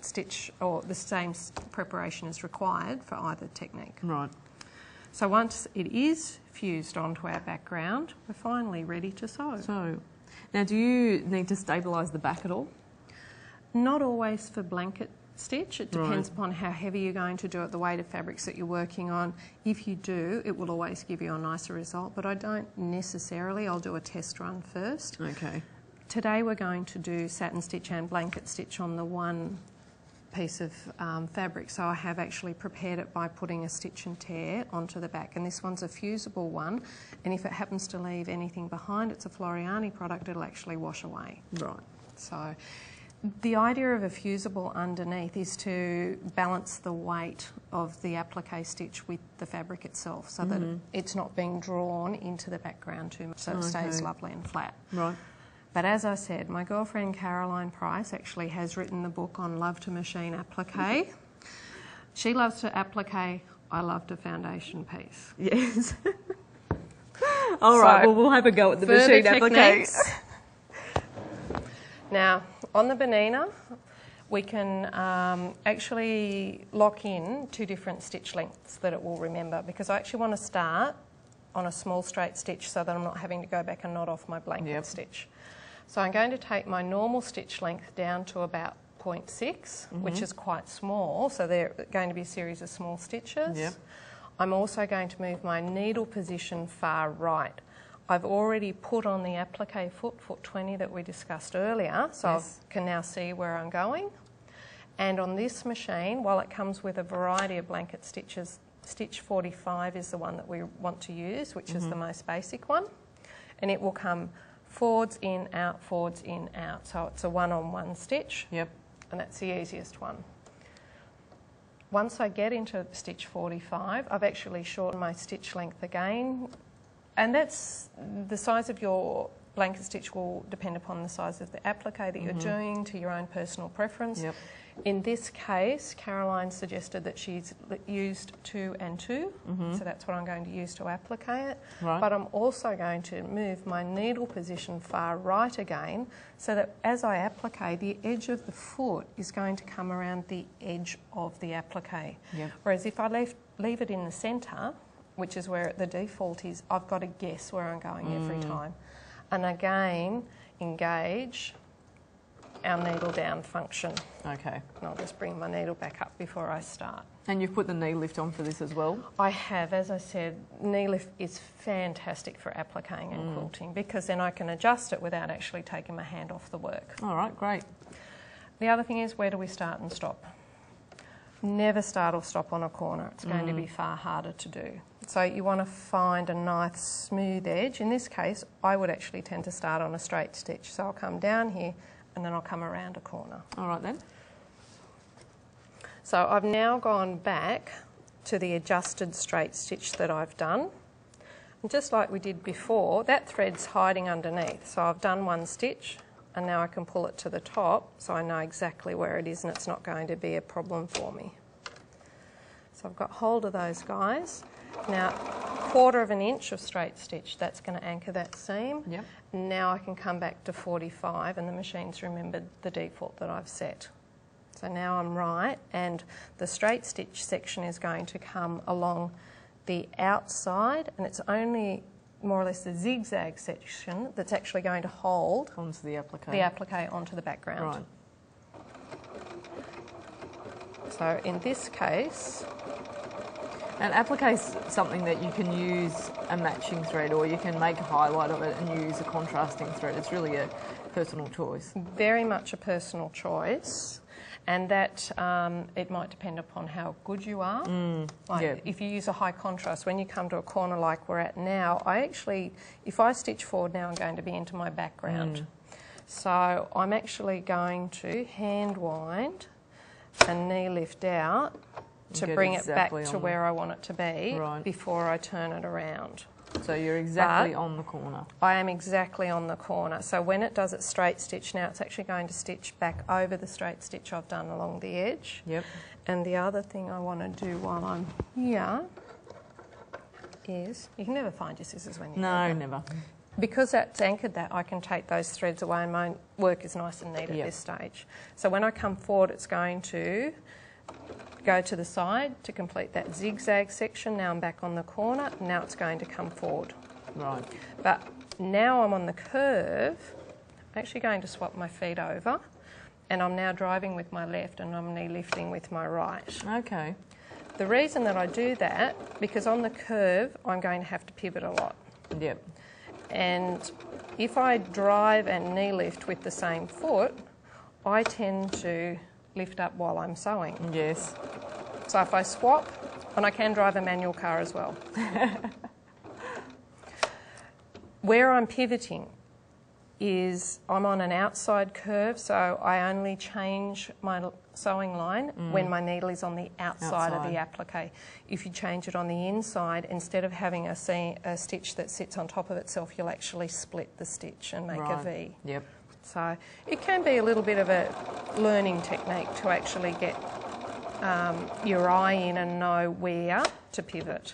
Speaker 1: stitch or the same preparation is required for either technique.
Speaker 2: Right.
Speaker 1: So once it is fused onto our background, we're finally ready to sew.
Speaker 2: So, now do you need to stabilise the back at all?
Speaker 1: Not always for blanket stitch. It depends
Speaker 2: Right.
Speaker 1: upon how heavy you're going to do it, the weight of fabrics that you're working on. If you do, it will always give you a nicer result, but I don't necessarily. I'll do a test run first.
Speaker 2: Okay.
Speaker 1: Today we're going to do satin stitch and blanket stitch on the one piece of fabric, so I have actually prepared it by putting a stitch and tear onto the back, and this one's a fusible one, and if it happens to leave anything behind, it's a Floriani product, it'll actually wash away.
Speaker 2: Right.
Speaker 1: So the idea of a fusible underneath is to balance the weight of the applique stitch with the fabric itself, so that it's not being drawn into the background too much, so it stays
Speaker 2: Okay.
Speaker 1: lovely and flat.
Speaker 2: Right.
Speaker 1: But as I said, my girlfriend Caroline Price actually has written the book on Love to Machine Applique. She loves to applique, I love to foundation piece.
Speaker 2: Yes. All right, well, we'll have a go at the machine applique.
Speaker 1: Techniques. Now, on the Bernina, we can actually lock in 2 different stitch lengths that it will remember, because I actually want to start on a small straight stitch so that I'm not having to go back and knot off my blanket stitch. So I'm going to take my normal stitch length down to about 0.6, which is quite small, so they're going to be a series of small stitches.
Speaker 2: Yep.
Speaker 1: I'm also going to move my needle position far right. I've already put on the applique foot 20 that we discussed earlier, so
Speaker 2: Yes.
Speaker 1: I can now see where I'm going. And on this machine, while it comes with a variety of blanket stitches, stitch 45 is the one that we want to use, which is the most basic one. And it will come forwards, in, out, forwards, in, out. So it's a one-on-one stitch.
Speaker 2: Yep.
Speaker 1: And that's the easiest one. Once I get into stitch 45, I've actually shortened my stitch length again. And that's the size of your blanket stitch will depend upon the size of the applique that you're doing, to your own personal preference.
Speaker 2: Yep.
Speaker 1: In this case, Caroline suggested that she's used 2 and 2, so that's what I'm going to use to applique it.
Speaker 2: Right.
Speaker 1: But I'm also going to move my needle position far right again, so that as I applique, the edge of the foot is going to come around the edge of the applique.
Speaker 2: Yep.
Speaker 1: Whereas if I leave it in the centre, which is where the default is, I've got to guess where I'm going every time. And again, engage our needle down function.
Speaker 2: Okay.
Speaker 1: And I'll just bring my needle back up before I start.
Speaker 2: And you've put the knee lift on for this as well?
Speaker 1: I have, as I said, knee lift is fantastic for appliquing and quilting, because then I can adjust it without actually taking my hand off the work.
Speaker 2: All right, great.
Speaker 1: The other thing is, where do we start and stop? Never start or stop on a corner. It's going to be far harder to do. So you want to find a nice smooth edge. In this case, I would actually tend to start on a straight stitch. So I'll come down here and then I'll come around a corner.
Speaker 2: All right then.
Speaker 1: So I've now gone back to the adjusted straight stitch that I've done. And just like we did before, that thread's hiding underneath. So I've done one stitch and now I can pull it to the top so I know exactly where it is and it's not going to be a problem for me. So I've got hold of those guys. Now, 1/4 of an inch of straight stitch, that's going to anchor that seam.
Speaker 2: Yep.
Speaker 1: Now I can come back to 45 and the machine's remembered the default that I've set. So now I'm right, and the straight stitch section is going to come along the outside, and it's only more or less the zigzag section that's actually going to hold
Speaker 2: onto the applique.
Speaker 1: The applique onto the background.
Speaker 2: Right.
Speaker 1: So in this case...
Speaker 2: And applique is something that you can use a matching thread, or you can make a highlight of it and use a contrasting thread. It's really a personal choice.
Speaker 1: Very much a personal choice, and that it might depend upon how good you are. If you use a high contrast, when you come to a corner like we're at now, I actually, if I stitch forward now, I'm going to be into my background. So I'm actually going to hand wind and knee lift out to bring it back to where I want it to be before I turn it around.
Speaker 2: So you're exactly on the corner.
Speaker 1: I am exactly on the corner. So when it does its straight stitch now, it's actually going to stitch back over the straight stitch I've done along the edge.
Speaker 2: Yep.
Speaker 1: And the other thing I want to do while I'm here is, you can never find your scissors when you're
Speaker 2: never.
Speaker 1: Because that's anchored that, I can take those threads away and my work is nice and neat at this stage. So when I come forward, it's going to go to the side to complete that zigzag section. Now I'm back on the corner. Now it's going to come forward.
Speaker 2: Right.
Speaker 1: But now I'm on the curve. I'm actually going to swap my feet over, and I'm now driving with my left and I'm knee lifting with my right.
Speaker 2: Okay.
Speaker 1: The reason that I do that, because on the curve I'm going to have to pivot a lot.
Speaker 2: Yep.
Speaker 1: And if I drive and knee lift with the same foot, I tend to lift up while I'm sewing.
Speaker 2: Yes.
Speaker 1: So if I swap, and I can drive a manual car as well. Where I'm pivoting is I'm on an outside curve, so I only change my sewing line when my needle is on the outside of the applique. If you change it on the inside, instead of having a stitch that sits on top of itself, you'll actually split the stitch and make a V.
Speaker 2: Yep.
Speaker 1: So it can be a little bit of a learning technique to actually get your eye in and know where to pivot.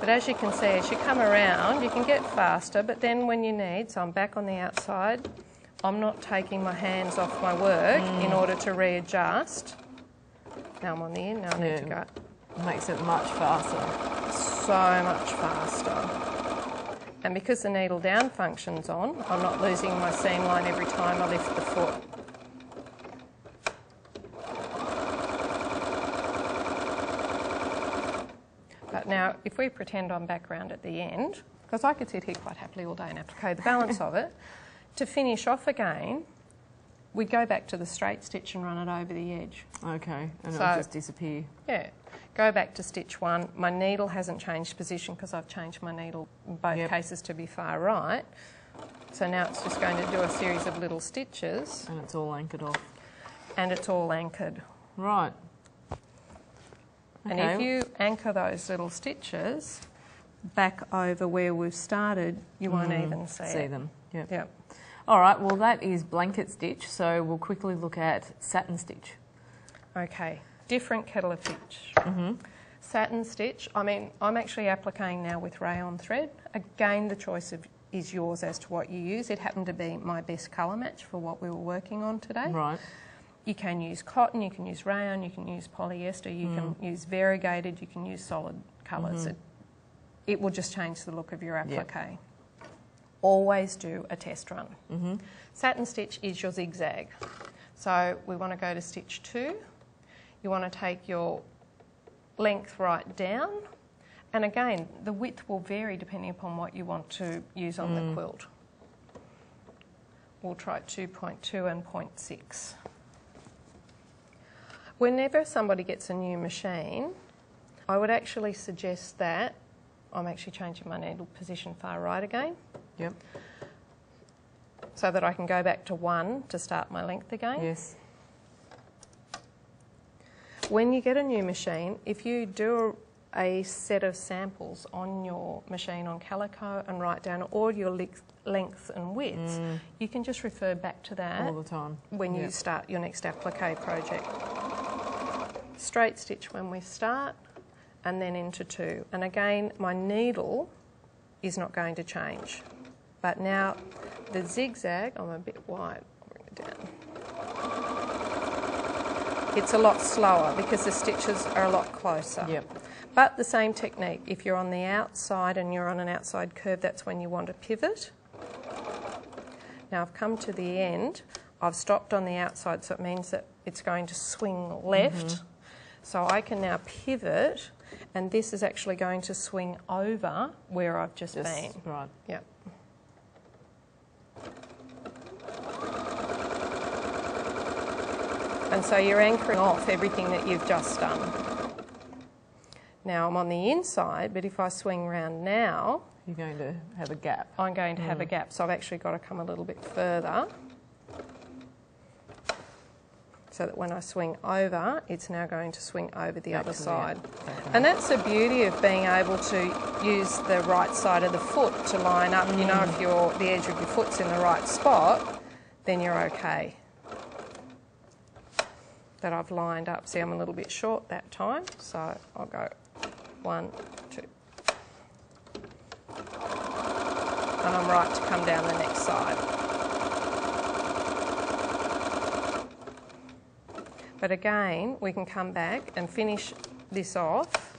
Speaker 1: But as you can see, as you come around, you can get faster, but then when you need, so I'm back on the outside, I'm not taking my hands off my work in order to readjust. Now I'm on the in, now I need to go.
Speaker 2: It makes it much faster.
Speaker 1: So much faster. And because the needle down function's on, I'm not losing my seam line every time I lift the foot. But now, if we pretend I'm back round at the end, because I could sit here quite happily all day and applique the balance of it, to finish off again, we go back to the straight stitch and run it over the edge.
Speaker 2: Okay, and it'll just disappear.
Speaker 1: Yeah. Go back to stitch one. My needle hasn't changed position because I've changed my needle in both cases to be far right. So now it's just going to do a series of little stitches.
Speaker 2: And it's all anchored off.
Speaker 1: And it's all anchored.
Speaker 2: Right.
Speaker 1: And if you anchor those little stitches back over where we've started, you won't even see
Speaker 2: them. Yep.
Speaker 1: Yep.
Speaker 2: All right, well that is blanket stitch, so we'll quickly look at satin stitch.
Speaker 1: Okay, different kettle of fish. Satin stitch, I mean, I'm actually appliquing now with rayon thread. Again, the choice is yours as to what you use. It happened to be my best colour match for what we were working on today.
Speaker 2: Right.
Speaker 1: You can use cotton, you can use rayon, you can use polyester, you can use variegated, you can use solid colours. It will just change the look of your applique. Yep. Always do a test run. Satin stitch is your zigzag. So we want to go to stitch 2. You want to take your length right down, and again the width will vary depending upon what you want to use on the quilt. We'll try 2.2 and 0.6. Whenever somebody gets a new machine, I would actually suggest that I'm actually changing my needle position far right again.
Speaker 2: Yep.
Speaker 1: So that I can go back to 1 to start my length again.
Speaker 2: Yes.
Speaker 1: When you get a new machine, if you do a set of samples on your machine on calico and write down all your lengths and widths, you can just refer back to that
Speaker 2: all the time
Speaker 1: when you start your next applique project. Straight stitch when we start, and then into 2. And again, my needle is not going to change. But now the zigzag, I'm a bit wide, I'll bring it down. It's a lot slower because the stitches are a lot closer.
Speaker 2: Yep.
Speaker 1: But the same technique, if you're on the outside and you're on an outside curve, that's when you want to pivot. Now I've come to the end, I've stopped on the outside, so it means that it's going to swing left. So I can now pivot, and this is actually going to swing over where I've just been.
Speaker 2: Right.
Speaker 1: Yep. And so you're anchoring off everything that you've just done. Now I'm on the inside, but if I swing round now,
Speaker 2: you're going to have a gap.
Speaker 1: I'm going to have a gap, so I've actually got to come a little bit further so that when I swing over, it's now going to swing over the other side. And that's the beauty of being able to use the right side of the foot to line up. You know, if the edge of your foot's in the right spot, then you're okay. That I've lined up. See, I'm a little bit short that time, so I'll go 1, 2. And I'm right to come down the next side. But again, we can come back and finish this off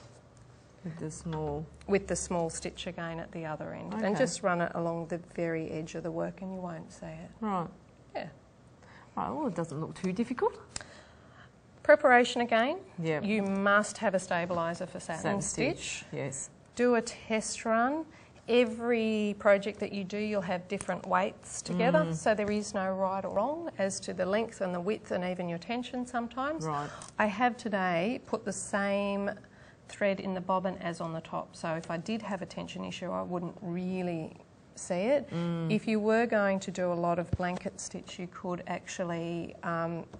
Speaker 1: with the small stitch again at the other end. And just run it along the very edge of the work and you won't see it.
Speaker 2: Right.
Speaker 1: Yeah.
Speaker 2: Right, well, it doesn't look too difficult.
Speaker 1: Preparation again.
Speaker 2: Yeah.
Speaker 1: You must have a stabiliser for satin stitch.
Speaker 2: Yes.
Speaker 1: Do a test run. Every project that you do, you'll have different weights together, so there is no right or wrong as to the length and the width and even your tension sometimes.
Speaker 2: Right.
Speaker 1: I have today put the same thread in the bobbin as on the top, so if I did have a tension issue, I wouldn't really see it. If you were going to do a lot of blanket stitch, you could actually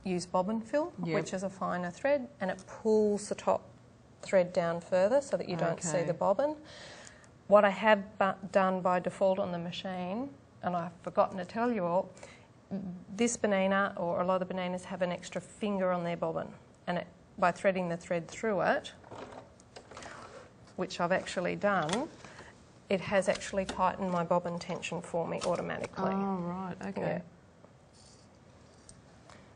Speaker 1: use bobbin fill, which is a finer thread, and it pulls the top thread down further so that you don't see the bobbin. What I have done by default on the machine, and I've forgotten to tell you all, this banana, or a lot of the bananas, have an extra finger on their bobbin, and by threading the thread through it, which I've actually done, it has actually tightened my bobbin tension for me automatically.
Speaker 2: Oh, right, okay.
Speaker 1: Yeah.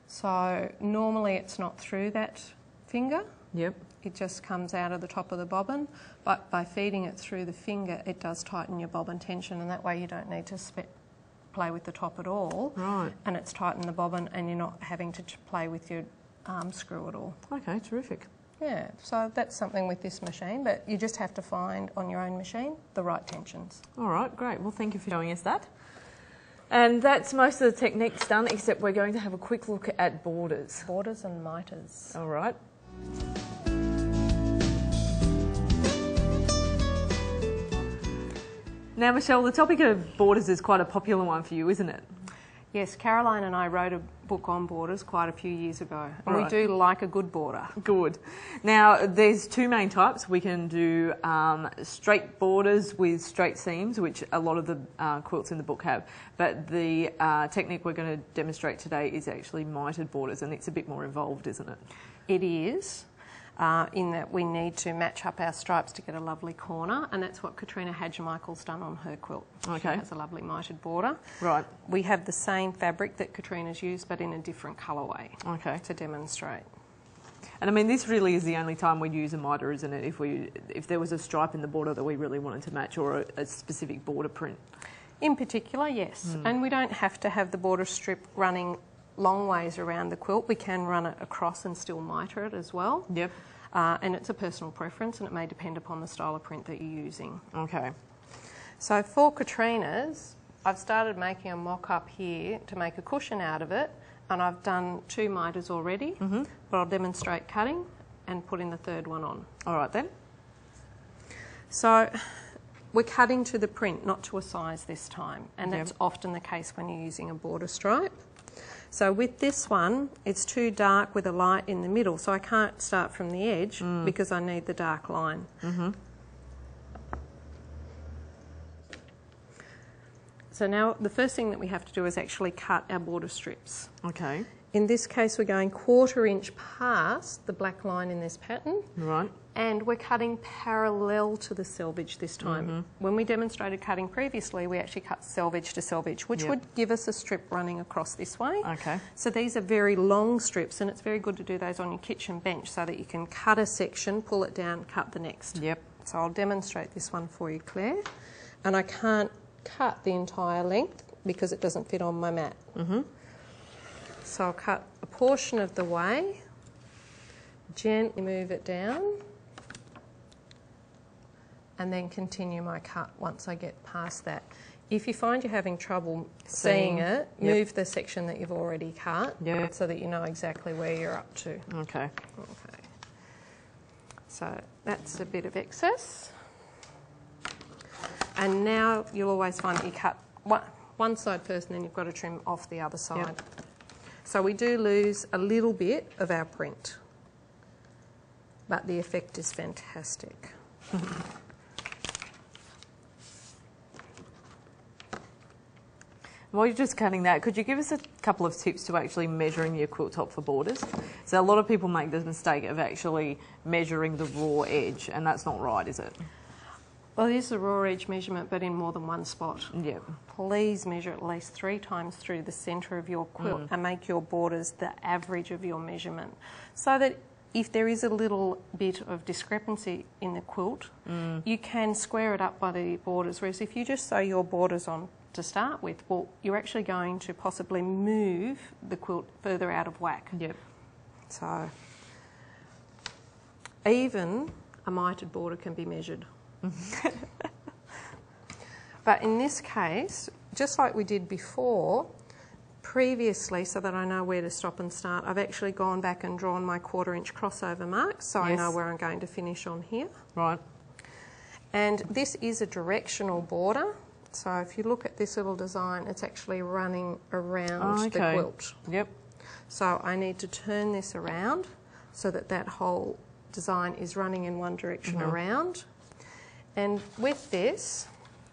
Speaker 1: So normally it's not through that finger.
Speaker 2: Yep.
Speaker 1: It just comes out of the top of the bobbin, but by feeding it through the finger, it does tighten your bobbin tension, and that way you don't need to play with the top at all.
Speaker 2: Right.
Speaker 1: And it's tightened the bobbin, and you're not having to play with your arm screw at all.
Speaker 2: Okay, terrific.
Speaker 1: Yeah, so that's something with this machine, but you just have to find on your own machine the right tensions.
Speaker 2: All right, great. Well, thank you for showing us that. And that's most of the techniques done, except we're going to have a quick look at borders.
Speaker 1: Borders and miters.
Speaker 2: All right. Now, Michelle, the topic of borders is quite a popular one for you, isn't it?
Speaker 1: Yes, Caroline and I wrote a book on borders quite a few years ago, and
Speaker 2: Right.
Speaker 1: we do like a good border.
Speaker 2: Good. Now, there's two main types. We can do straight borders with straight seams, which a lot of the quilts in the book have, but the technique we're going to demonstrate today is actually mitered borders, and it's a bit more involved, isn't it?
Speaker 1: It is, in that we need to match up our stripes to get a lovely corner, and that's what Katrina Hadger-Michael's done on her quilt.
Speaker 2: Okay.
Speaker 1: She has a lovely mitered border.
Speaker 2: Right.
Speaker 1: We have the same fabric that Katrina's used, but in a different colourway.
Speaker 2: Okay.
Speaker 1: To demonstrate.
Speaker 2: And I mean, this really is the only time we'd use a miter, isn't it? If there was a stripe in the border that we really wanted to match, or a specific border print.
Speaker 1: In particular, yes. And we don't have to have the border strip running long ways around the quilt. We can run it across and still miter it as well.
Speaker 2: Yep.
Speaker 1: And it's a personal preference, and it may depend upon the style of print that you're using.
Speaker 2: Okay.
Speaker 1: So for Katrina's, I've started making a mock-up here to make a cushion out of it, and I've done 2 miters already, but I'll demonstrate cutting and putting the third one on.
Speaker 2: All right then.
Speaker 1: So we're cutting to the print, not to a size this time, and that's often the case when you're using a border stripe. So with this one, it's too dark with a light in the middle, so I can't start from the edge because I need the dark line. So now the first thing that we have to do is actually cut our border strips.
Speaker 2: Okay.
Speaker 1: In this case, we're going 1/4 inch past the black line in this pattern.
Speaker 2: Right.
Speaker 1: And we're cutting parallel to the selvage this time. When we demonstrated cutting previously, we actually cut selvage to selvage, which would give us a strip running across this way.
Speaker 2: Okay.
Speaker 1: So these are very long strips, and it's very good to do those on your kitchen bench so that you can cut a section, pull it down, cut the next.
Speaker 2: Yep.
Speaker 1: So I'll demonstrate this one for you, Claire. And I can't cut the entire length because it doesn't fit on my mat. So I'll cut a portion of the way, gently move it down, and then continue my cut once I get past that. If you find you're having trouble seeing it, move the section that you've already cut so that you know exactly where you're up to.
Speaker 2: Okay.
Speaker 1: Okay. So that's a bit of excess. And now you'll always find that you cut one side first and then you've got to trim off the other side. So we do lose a little bit of our print, but the effect is fantastic.
Speaker 2: While you're just cutting that, could you give us a couple of tips to actually measuring your quilt top for borders? So a lot of people make the mistake of actually measuring the raw edge, and that's not right, is it?
Speaker 1: Well, it is a raw edge measurement, but in more than one spot.
Speaker 2: Yeah.
Speaker 1: Please measure at least 3 times through the centre of your quilt and make your borders the average of your measurement, so that if there is a little bit of discrepancy in the quilt, you can square it up by the borders, whereas if you just sew your borders on to start with, well, you're actually going to possibly move the quilt further out of whack.
Speaker 2: Yep.
Speaker 1: So even a mitered border can be measured. But in this case, just like we did before, previously, so that I know where to stop and start, I've actually gone back and drawn my 1/4 inch crossover mark, so I know where I'm going to finish on here.
Speaker 2: Right.
Speaker 1: And this is a directional border. So if you look at this little design, it's actually running around the quilt.
Speaker 2: Yep.
Speaker 1: So I need to turn this around so that that whole design is running in one direction around. And with this,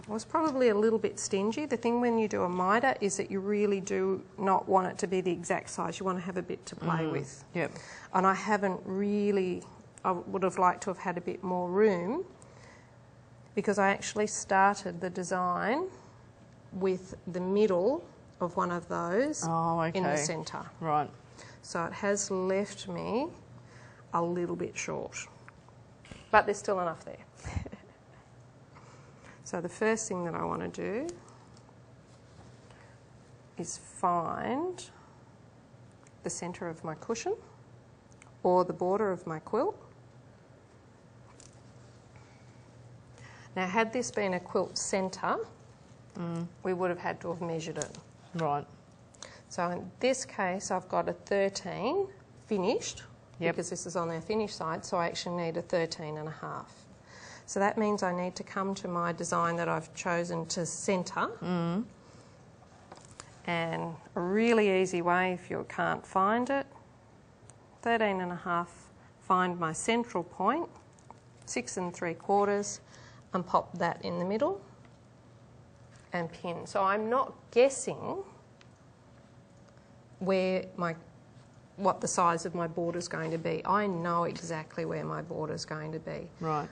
Speaker 1: I was probably a little bit stingy. The thing when you do a miter is that you really do not want it to be the exact size. You want to have a bit to play with.
Speaker 2: Yep.
Speaker 1: And I haven't really, I would have liked to have had a bit more room, because I actually started the design with the middle of one of those in the centre.
Speaker 2: Right.
Speaker 1: So it has left me a little bit short, but there's still enough there. So the first thing that I want to do is find the centre of my cushion or the border of my quilt. Now, had this been a quilt centre, we would have had to have measured it.
Speaker 2: Right.
Speaker 1: So in this case, I've got a 13 finished, because this is on our finished side, so I actually need a 13.5. So that means I need to come to my design that I've chosen to centre. And a really easy way, if you can't find it, 13.5, find my central point, 6 3/4, and pop that in the middle and pin. So I'm not guessing what the size of my border is going to be. I know exactly where my border is going to be.
Speaker 2: Right.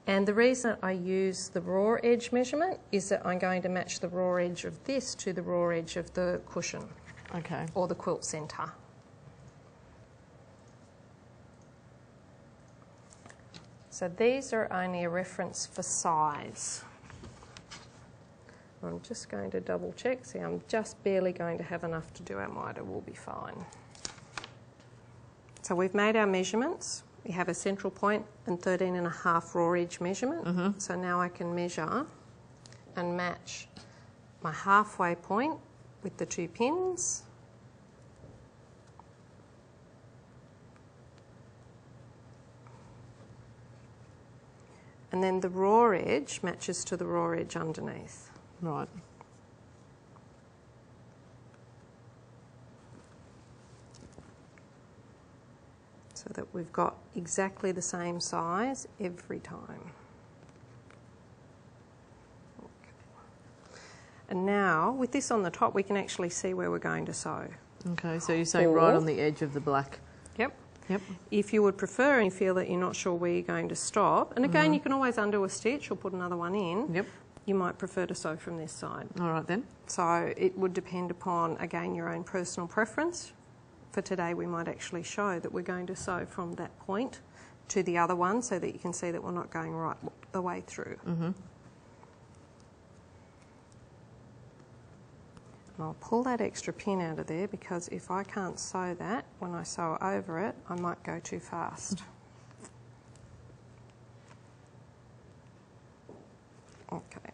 Speaker 1: And the reason I use the raw edge measurement is that I'm going to match the raw edge of this to the raw edge of the cushion.
Speaker 2: Okay.
Speaker 1: Or the quilt centre. So these are only a reference for size. I'm just going to double check. See, I'm just barely going to have enough to do our miter. We'll be fine. So we've made our measurements. We have a central point and 13.5 raw edge measurement. So now I can measure and match my halfway point with the 2 pins. And then the raw edge matches to the raw edge underneath.
Speaker 2: Right.
Speaker 1: So that we've got exactly the same size every time. Okay. And now, with this on the top, we can actually see where we're going to sew.
Speaker 2: Okay, so you're saying right on the edge of the black.
Speaker 1: Yep.
Speaker 2: Yep.
Speaker 1: If you would prefer and you feel that you're not sure where you're going to stop, and again, you can always undo a stitch or put another one in.
Speaker 2: Yep.
Speaker 1: You might prefer to sew from this side.
Speaker 2: All right then.
Speaker 1: So it would depend upon, again, your own personal preference. For today, we might actually show that we're going to sew from that point to the other one so that you can see that we're not going right the way through. And I'll pull that extra pin out of there because if I can't sew that, when I sew over it, I might go too fast. Okay.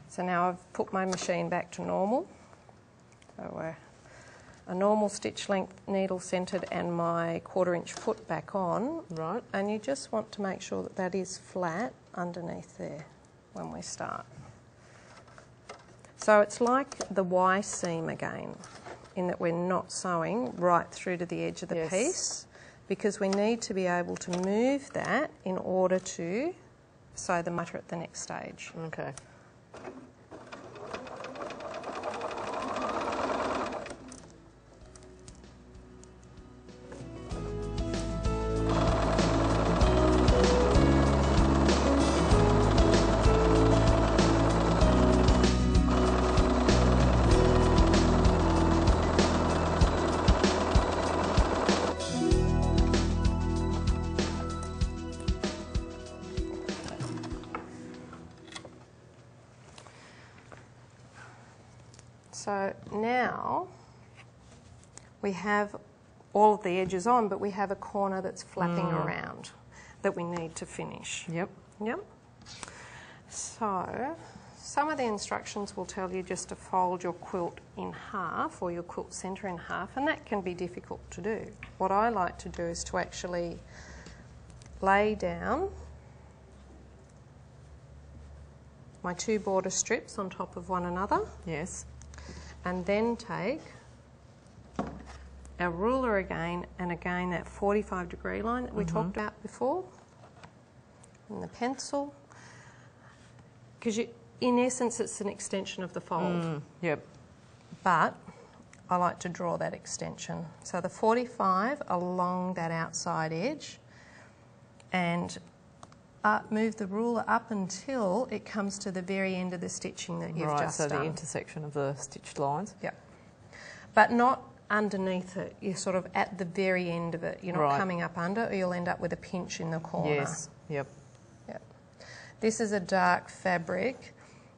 Speaker 1: So now I've put my machine back to normal. So we're a normal stitch length, needle centred, and my 1/4" foot back on.
Speaker 2: Right.
Speaker 1: And you just want to make sure that that is flat underneath there when we start. So it's like the Y seam again, in that we're not sewing right through to the edge of the piece, because we need to be able to move that in order to sew the mutter at the next stage.
Speaker 2: Okay.
Speaker 1: So now we have all of the edges on, but we have a corner that's flapping around that we need to finish.
Speaker 2: Yep.
Speaker 1: Yep. So some of the instructions will tell you just to fold your quilt in half or your quilt centre in half, and that can be difficult to do. What I like to do is to actually lay down my 2 border strips on top of one another.
Speaker 2: Yes.
Speaker 1: And then take our ruler again, and again that 45-degree line that we talked about before, and the pencil, because in essence it's an extension of the fold.
Speaker 2: Yep.
Speaker 1: But I like to draw that extension. So the 45 along that outside edge, and move the ruler up until it comes to the very end of the stitching that you've just done.
Speaker 2: So the intersection of the stitched lines.
Speaker 1: Yep. But not underneath it. You're sort of at the very end of it. You're not coming up under, or you'll end up with a pinch in the corner.
Speaker 2: Yes. Yep.
Speaker 1: Yep. This is a dark fabric,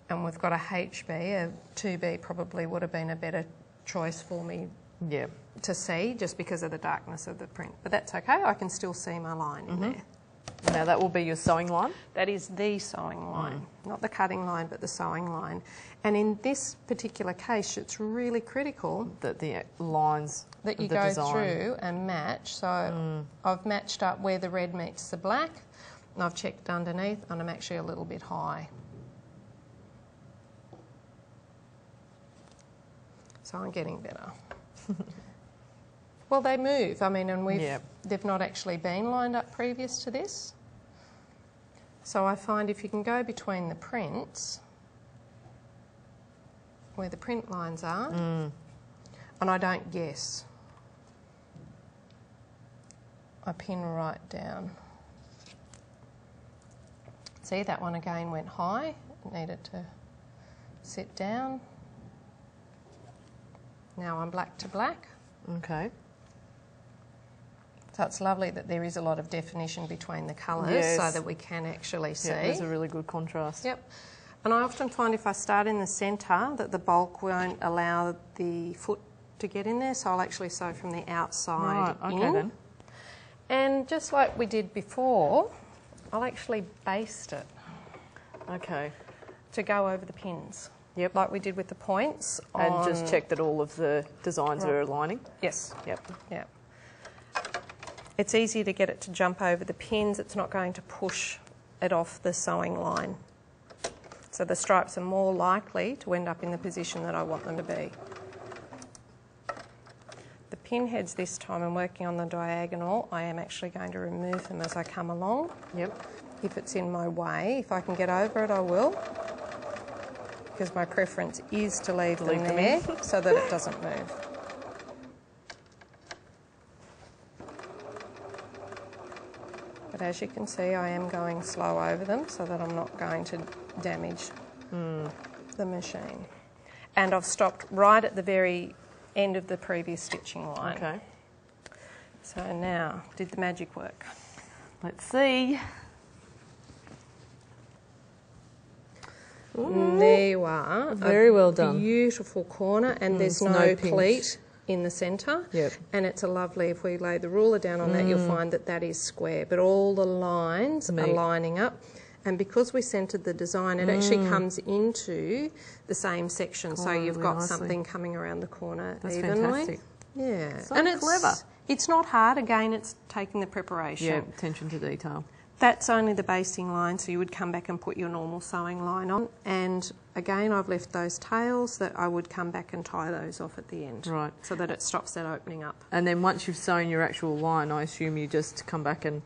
Speaker 1: and we've got a HB. A 2B probably would have been a better choice for me to see, just because of the darkness of the print. But that's okay. I can still see my line in there.
Speaker 2: Now that will be your sewing line?
Speaker 1: That is the sewing line, not the cutting line, but the sewing line. And in this particular case, it's really critical
Speaker 2: that the lines
Speaker 1: that you go through and match. So I've matched up where the red meets the black, and I've checked underneath, and I'm actually a little bit high. So I'm getting better. Well, they move. I mean, and they've not actually been lined up previous to this. So I find if you can go between the prints, where the print lines are, and I don't guess, I pin right down. See, that one again went high. It needed to sit down. Now I'm black to black.
Speaker 2: Okay.
Speaker 1: So it's lovely that there is a lot of definition between the colours so that we can actually see.
Speaker 2: Yeah, there's a really good contrast.
Speaker 1: Yep. And I often find if I start in the centre that the bulk won't allow the foot to get in there, so I'll actually sew from the outside in.
Speaker 2: Then.
Speaker 1: And just like we did before, I'll actually baste it.
Speaker 2: Okay.
Speaker 1: To go over the pins.
Speaker 2: Yep.
Speaker 1: Like we did with the points.
Speaker 2: And just check that all of the designs are aligning?
Speaker 1: Yes.
Speaker 2: Yep.
Speaker 1: Yep. It's easier to get it to jump over the pins. It's not going to push it off the sewing line. So the stripes are more likely to end up in the position that I want them to be. The pin heads this time and working on the diagonal, I am actually going to remove them as I come along.
Speaker 2: Yep.
Speaker 1: If it's in my way, if I can get over it, I will. Because my preference is to leave them there so that it doesn't move. But as you can see, I am going slow over them so that I'm not going to damage the machine. And I've stopped right at the very end of the previous stitching line.
Speaker 2: Okay.
Speaker 1: So now, did the magic work?
Speaker 2: Let's see.
Speaker 1: There you are.
Speaker 2: Very well done.
Speaker 1: Beautiful corner, and there's no
Speaker 2: pinch.
Speaker 1: pleat in the centre.
Speaker 2: Yep.
Speaker 1: And it's a lovely, if we lay the ruler down on that, you'll find that that is square. But all the lines are lining up. And because we centred the design, it actually comes into the same section. So you've
Speaker 2: really
Speaker 1: got
Speaker 2: nicely.
Speaker 1: something coming around the corner
Speaker 2: That's
Speaker 1: evenly.
Speaker 2: fantastic.
Speaker 1: Yeah.
Speaker 2: So
Speaker 1: and
Speaker 2: clever.
Speaker 1: It's not hard. Again, it's taking the preparation.
Speaker 2: Yeah, attention to detail.
Speaker 1: That's only the basting line, so you would come back and put your normal sewing line on. And again, I've left those tails that I would come back and tie those off at the end.
Speaker 2: Right.
Speaker 1: So that it stops that opening up.
Speaker 2: And then once you've sewn your actual line, I assume you just come back and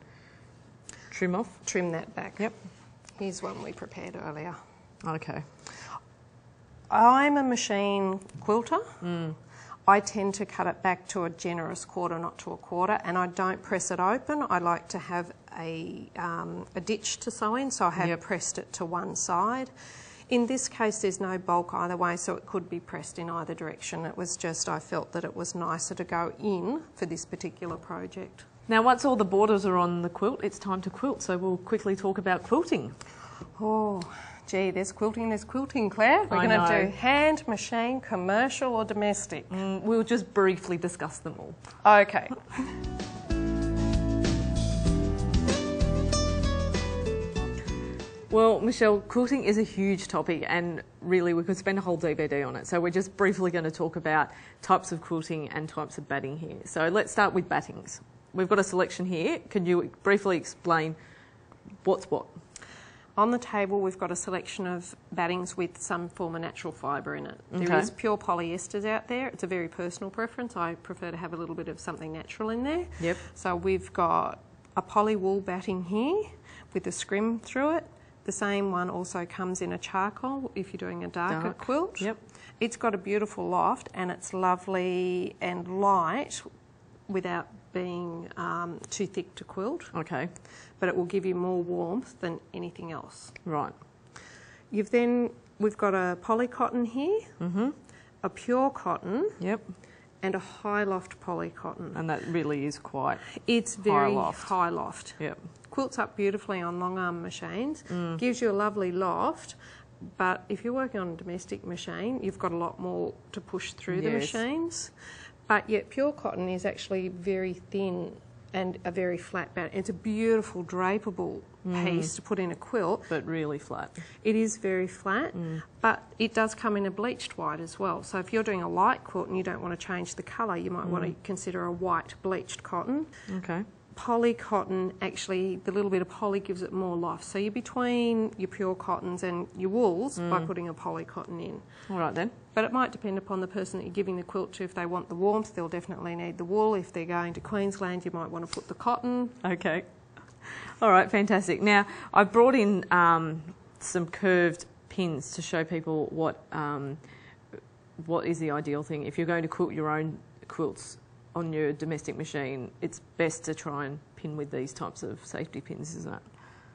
Speaker 2: trim off?
Speaker 1: Trim that back.
Speaker 2: Yep.
Speaker 1: Here's one we prepared earlier.
Speaker 2: Okay.
Speaker 1: I'm a machine quilter. I tend to cut it back to a generous quarter, not to a quarter, and I don't press it open. I like to have a ditch to sew in, so I have pressed it to one side. In this case, there's no bulk either way, so it could be pressed in either direction. It was just I felt that it was nicer to go in for this particular project.
Speaker 2: Now, once all the borders are on the quilt, it's time to quilt, so we'll quickly talk about quilting.
Speaker 1: Oh, gee, there's quilting, Claire. We're going to do hand, machine, commercial or domestic.
Speaker 2: We'll just briefly discuss them all.
Speaker 1: Okay.
Speaker 2: Well, Michelle, quilting is a huge topic and really we could spend a whole DVD on it. So we're just briefly going to talk about types of quilting and types of batting here. So let's start with battings. We've got a selection here. Could you briefly explain what's what?
Speaker 1: On the table, we've got a selection of battings with some form of natural fibre in it. There is pure polyesters out there. It's a very personal preference. I prefer to have a little bit of something natural in there.
Speaker 2: Yep.
Speaker 1: So we've got a poly wool batting here with a scrim through it. The same one also comes in a charcoal if you're doing a darker quilt.
Speaker 2: Yep.
Speaker 1: It's got a beautiful loft and it's lovely and light without being too thick to quilt.
Speaker 2: Okay.
Speaker 1: But it will give you more warmth than anything else.
Speaker 2: Right.
Speaker 1: We've got a poly cotton here, a pure cotton, and a high loft poly cotton.
Speaker 2: And that really is quite
Speaker 1: It's very high loft.
Speaker 2: Yep.
Speaker 1: Quilts up beautifully on long arm machines, gives you a lovely loft, but if you're working on a domestic machine, you've got a lot more to push through the machines. But yet pure cotton is actually very thin and a very flat batten. It's a beautiful drapeable piece to put in a quilt.
Speaker 2: But really flat.
Speaker 1: It is very flat, but it does come in a bleached white as well. So if you're doing a light quilt and you don't want to change the colour, you might want to consider a white bleached cotton.
Speaker 2: Okay.
Speaker 1: Poly cotton, actually, the little bit of poly gives it more loft. So you're between your pure cottons and your wools by putting a poly cotton in.
Speaker 2: All right then.
Speaker 1: But it might depend upon the person that you're giving the quilt to. If they want the warmth, they'll definitely need the wool. If they're going to Queensland, you might want to put the cotton.
Speaker 2: Okay. All right, fantastic. Now, I brought in some curved pins to show people what is the ideal thing. If you're going to quilt your own quilts on your domestic machine, it's best to try and pin with these types of safety pins, isn't it?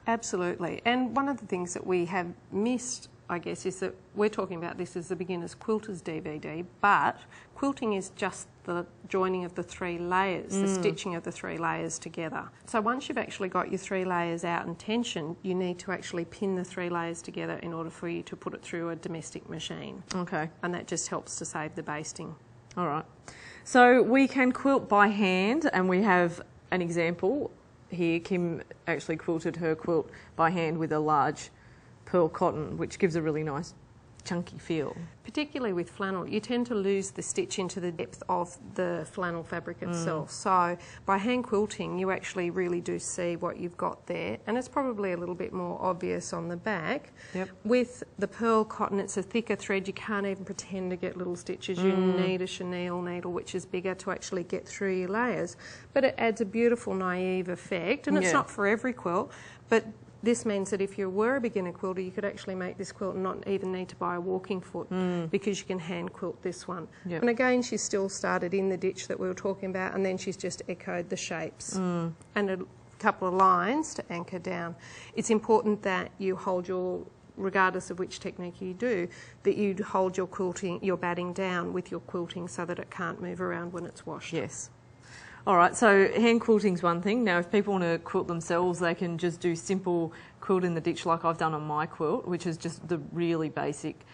Speaker 1: Absolutely. And one of the things that we have missed, I guess, is that we're talking about this as the Beginner's Quilters DVD, but quilting is just the joining of the three layers, the stitching of the three layers together. So once you've actually got your three layers out and tensioned, you need to actually pin the three layers together in order for you to put it through a domestic machine.
Speaker 2: Okay.
Speaker 1: And that just helps to save the basting.
Speaker 2: All right. So we can quilt by hand, and we have an example here. Kim actually quilted her quilt by hand with a large pearl cotton, which gives a really nice chunky feel.
Speaker 1: Particularly with flannel, you tend to lose the stitch into the depth of the flannel fabric itself. So by hand quilting, you actually really do see what you've got there, and it's probably a little bit more obvious on the back.
Speaker 2: Yep.
Speaker 1: With the pearl cotton, it's a thicker thread. You can't even pretend to get little stitches. You need a chenille needle, which is bigger, to actually get through your layers. But it adds a beautiful naive effect, and it's not for every quilt, but this means that if you were a beginner quilter, you could actually make this quilt and not even need to buy a walking foot because you can hand quilt this one.
Speaker 2: Yep.
Speaker 1: And again, she's still started in the ditch that we were talking about, and then she's just echoed the shapes and a couple of lines to anchor down. It's important that you hold your, regardless of which technique you do, that you hold your quilting, your batting down with your quilting so that it can't move around when it's washed.
Speaker 2: Yes. All right, so hand quilting's one thing. Now, if people want to quilt themselves, they can just do simple quilt in the ditch like I've done on my quilt, which is just the really basic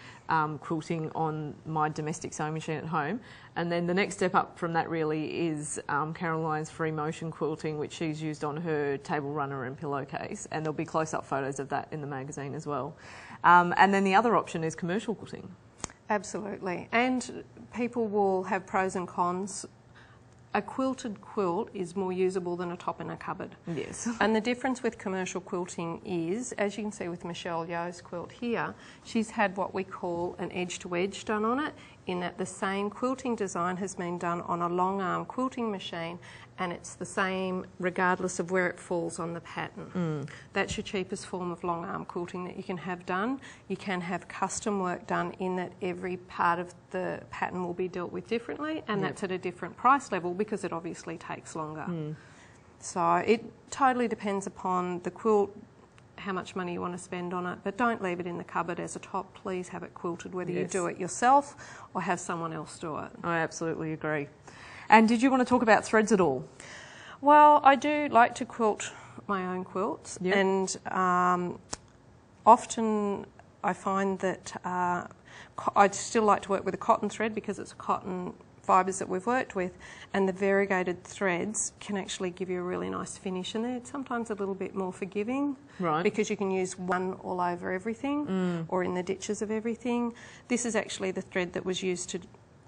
Speaker 2: quilting on my domestic sewing machine at home. And then the next step up from that really is Caroline's free motion quilting, which she's used on her table runner and pillowcase. And there'll be close-up photos of that in the magazine as well. And then the other option is commercial quilting.
Speaker 1: Absolutely. And people will have pros and cons. A quilted quilt is more usable than a top in a cupboard.
Speaker 2: Yes.
Speaker 1: And the difference with commercial quilting is, as you can see with Michelle Yeo's quilt here, she's had what we call an edge-to-edge done on it, in that the same quilting design has been done on a long arm quilting machine, and it's the same regardless of where it falls on the pattern. That's your cheapest form of long arm quilting that you can have done. You can have custom work done in that every part of the pattern will be dealt with differently, and that's at a different price level because it obviously takes longer. So it totally depends upon the quilt, how much money you want to spend on it, but don't leave it in the cupboard as a top. Please have it quilted, whether you do it yourself or have someone else do it.
Speaker 2: I absolutely agree. And did you want to talk about threads at all?
Speaker 1: Well, I do like to quilt my own quilts, and often I find that I'd still like to work with a cotton thread because it's cotton fibres that we've worked with, and the variegated threads can actually give you a really nice finish, and they're sometimes a little bit more forgiving, because you can use one all over everything or in the ditches of everything. This is actually the thread that was used to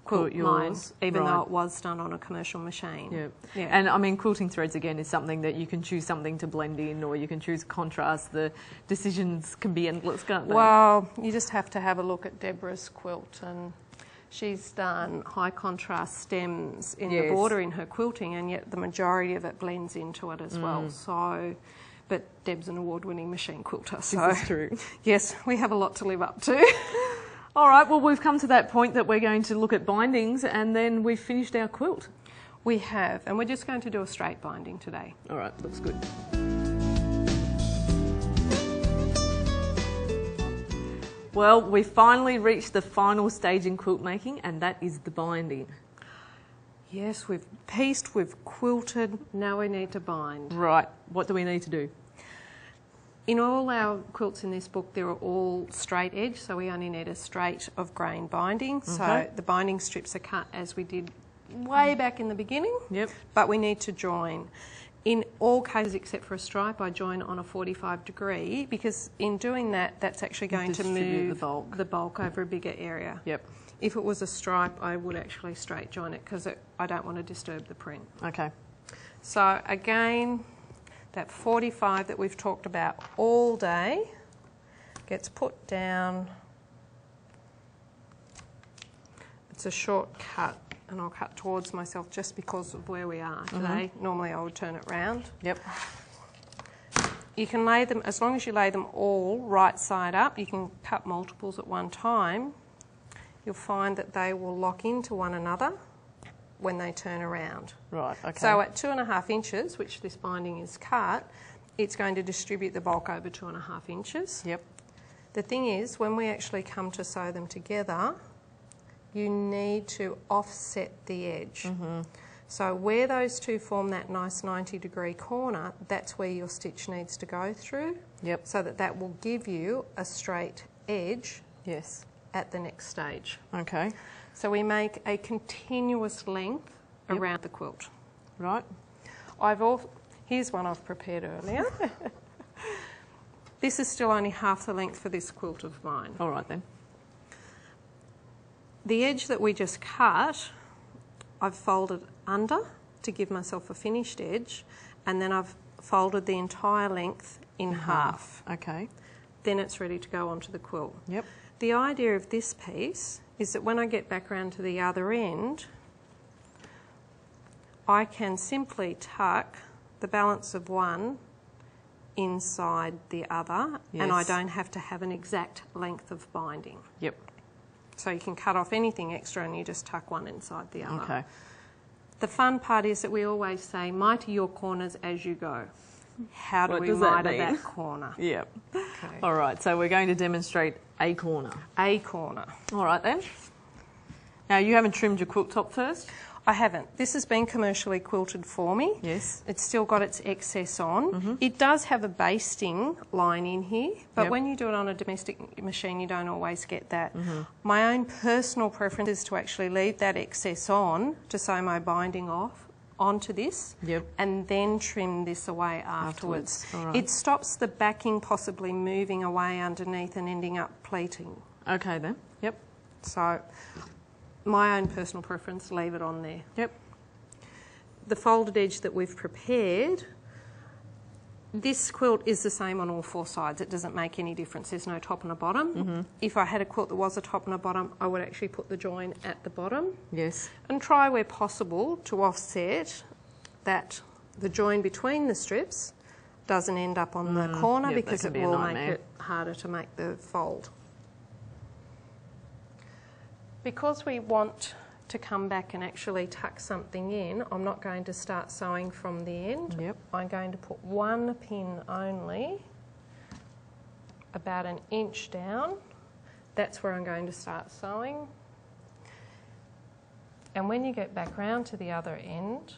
Speaker 1: quilt mine, even though it was done on a commercial machine.
Speaker 2: And I mean, quilting threads again is something that you can choose something to blend in, or you can choose contrast. The decisions can be endless, can't they?
Speaker 1: Well, you just have to have a look at Deborah's quilt, and she's done high contrast stems in the border in her quilting, and yet the majority of it blends into it as well. So, but Deb's an award-winning machine quilter, so
Speaker 2: this is true.
Speaker 1: Yes, we have a lot to live up to.
Speaker 2: All right, well, we've come to that point that we're going to look at bindings, and then we've finished our quilt.
Speaker 1: We have, and we're just going to do a straight binding today.
Speaker 2: All right, looks good. Well, we finally reached the final stage in quilt making, and that is the binding.
Speaker 1: Yes, we've pieced, we've quilted, now we need to bind.
Speaker 2: Right, what do we need to do?
Speaker 1: In all our quilts in this book, they're all straight edge, so we only need a straight of grain binding. So the binding strips are cut as we did way back in the beginning, but we need to join. In all cases except for a stripe, I join on a 45 degree, because in doing that, that's actually going to move the bulk over a bigger area. If it was a stripe, I would actually straight join it because I don't want to disturb the print.
Speaker 2: Okay.
Speaker 1: So again, that 45 that we've talked about all day gets put down. It's a short cut, and I'll cut towards myself just because of where we are today. Normally I would turn it round. You can lay them, as long as you lay them all right side up, you can cut multiples at one time. You'll find that they will lock into one another when they turn around.
Speaker 2: Right, okay.
Speaker 1: So at 2.5 inches, which this binding is cut, it's going to distribute the bulk over 2.5 inches. The thing is, when we actually come to sew them together, you need to offset the edge. So where those two form that nice 90-degree corner, that's where your stitch needs to go through, so that will give you a straight edge at the next stage.
Speaker 2: Okay.
Speaker 1: So we make a continuous length around the quilt.
Speaker 2: Right.
Speaker 1: Here's one I've prepared earlier. This is still only half the length for this quilt of mine.
Speaker 2: All right then.
Speaker 1: The edge that we just cut, I've folded under to give myself a finished edge, and then I've folded the entire length in half.
Speaker 2: Okay.
Speaker 1: Then it's ready to go onto the quilt.
Speaker 2: Yep.
Speaker 1: The idea of this piece is that when I get back around to the other end, I can simply tuck the balance of one inside the other, and I don't have to have an exact length of binding.
Speaker 2: Yep.
Speaker 1: So you can cut off anything extra and you just tuck one inside the other.
Speaker 2: Okay.
Speaker 1: The fun part is that we always say, mitre your corners as you go. How do we mitre that corner?
Speaker 2: Yep.
Speaker 1: Okay.
Speaker 2: All right, so we're going to demonstrate a corner.
Speaker 1: A corner.
Speaker 2: All right then. Now, you haven't trimmed your quilt top first?
Speaker 1: I haven't. This has been commercially quilted for me.
Speaker 2: Yes.
Speaker 1: It's still got its excess on.
Speaker 2: Mm-hmm.
Speaker 1: It does have a basting line in here, but when you do it on a domestic machine, you don't always get that.
Speaker 2: Mm-hmm.
Speaker 1: My own personal preference is to actually leave that excess on to sew my binding off onto this, and then trim this away afterwards.
Speaker 2: All right.
Speaker 1: It stops the backing possibly moving away underneath and ending up pleating.
Speaker 2: Okay then. Yep.
Speaker 1: So my own personal preference, leave it on there.
Speaker 2: Yep.
Speaker 1: The folded edge that we've prepared, this quilt is the same on all four sides. It doesn't make any difference. There's no top and a bottom.
Speaker 2: Mm-hmm.
Speaker 1: If I had a quilt that was a top and a bottom, I would actually put the join at the bottom.
Speaker 2: Yes.
Speaker 1: And try where possible to offset that the join between the strips doesn't end up on the corner, because it will make it harder to make the fold. Because we want to come back and actually tuck something in, I'm not going to start sewing from the end.
Speaker 2: Yep.
Speaker 1: I'm going to put one pin only, about an inch down. That's where I'm going to start sewing. And when you get back round to the other end,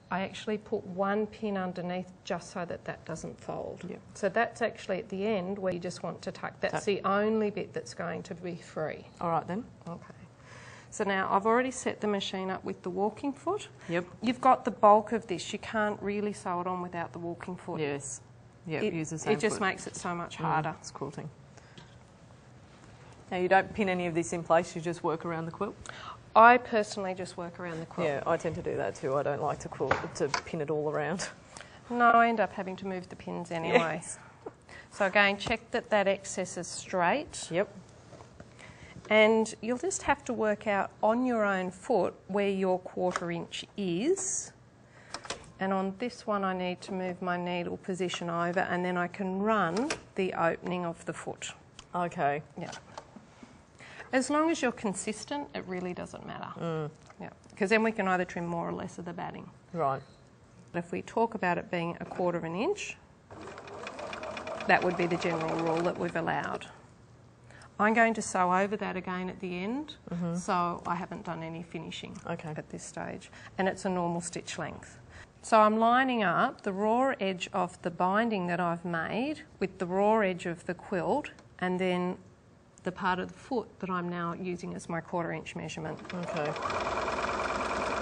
Speaker 1: I actually put one pin underneath just so that that doesn't fold.
Speaker 2: Yep.
Speaker 1: So that's actually at the end where you just want to tuck. That's the only bit that's going to be free.
Speaker 2: All right then.
Speaker 1: Okay. So now I've already set the machine up with the walking foot.
Speaker 2: Yep.
Speaker 1: You've got the bulk of this. You can't really sew it on without the walking foot.
Speaker 2: Yes. Yep, use the same
Speaker 1: It just
Speaker 2: foot.
Speaker 1: makes it so much harder.
Speaker 2: It's quilting. Now, you don't pin any of this in place, you just work around the quilt?
Speaker 1: I personally just work around the quilt.
Speaker 2: Yeah, I tend to do that too. I don't like to pin it all around.
Speaker 1: No, I end up having to move the pins anyway.
Speaker 2: Yes.
Speaker 1: So again, check that that excess is straight.
Speaker 2: Yep.
Speaker 1: And you'll just have to work out on your own foot where your 1/4 inch is. And on this one I need to move my needle position over, and then I can run the opening of the foot.
Speaker 2: Okay.
Speaker 1: Yeah. As long as you're consistent, it really doesn't matter. Yeah. Because then we can either trim more or less of the batting.
Speaker 2: Right.
Speaker 1: But if we talk about it being 1/4 inch, that would be the general rule that we've allowed. I'm going to sew over that again at the end, so I haven't done any finishing at this stage. And it's a normal stitch length. So I'm lining up the raw edge of the binding that I've made with the raw edge of the quilt, and then the part of the foot that I'm now using as my 1/4 inch measurement.
Speaker 2: Okay.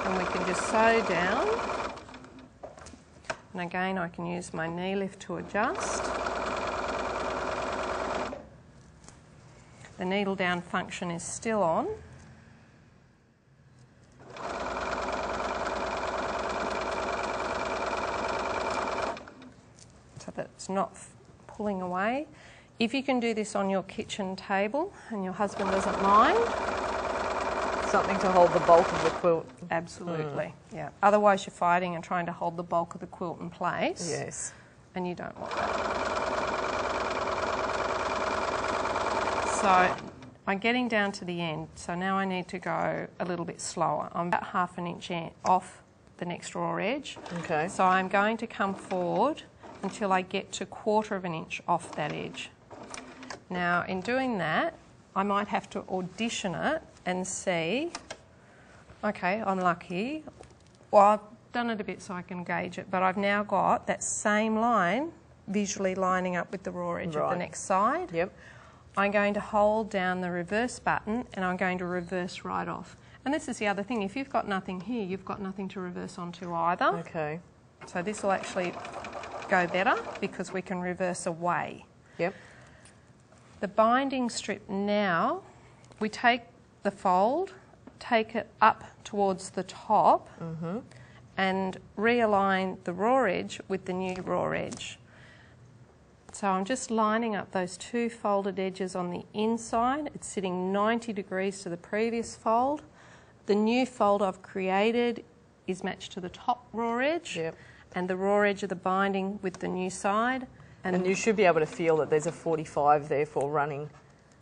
Speaker 1: And we can just sew down. And again, I can use my knee lift to adjust. The needle down function is still on. So that it's not pulling away. If you can do this on your kitchen table and your husband doesn't mind.
Speaker 2: Something to hold the bulk of the quilt.
Speaker 1: Absolutely, yeah. Otherwise you're fighting and trying to hold the bulk of the quilt in place.
Speaker 2: Yes.
Speaker 1: And you don't want that. So I'm getting down to the end, so now I need to go a little bit slower. I'm about 1/2 inch off the next raw edge.
Speaker 2: Okay.
Speaker 1: So I'm going to come forward until I get to 1/4 inch off that edge. Now, in doing that, I might have to audition it and see, okay, I'm lucky. Well, I've done it a bit so I can gauge it, but I've now got that same line visually lining up with the raw edge of the next side.
Speaker 2: Yep.
Speaker 1: I'm going to hold down the reverse button and I'm going to reverse right off. And this is the other thing, if you've got nothing here, you've got nothing to reverse onto either.
Speaker 2: Okay.
Speaker 1: So this will actually go better because we can reverse away.
Speaker 2: Yep.
Speaker 1: The binding strip now, we take the fold, take it up towards the top and realign the raw edge with the new raw edge. So I'm just lining up those two folded edges on the inside. It's sitting 90 degrees to the previous fold. The new fold I've created is matched to the top raw edge and the raw edge of the binding with the new side.
Speaker 2: And you should be able to feel that there's a 45 therefore running.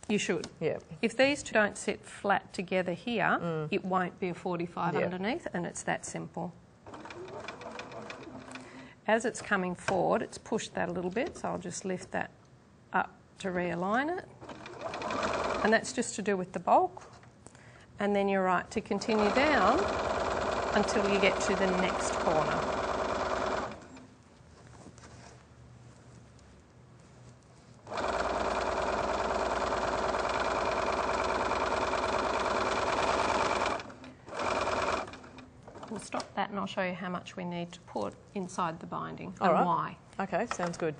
Speaker 1: You should.
Speaker 2: Yeah.
Speaker 1: If these two don't sit flat together here, it won't be a 45 underneath, and it's that simple. As it's coming forward, it's pushed that a little bit, so I'll just lift that up to realign it. And that's just to do with the bulk. And then you're right to continue down until you get to the next corner. We'll stop that and I'll show you how much we need to put inside the binding and why.
Speaker 2: Okay, sounds good.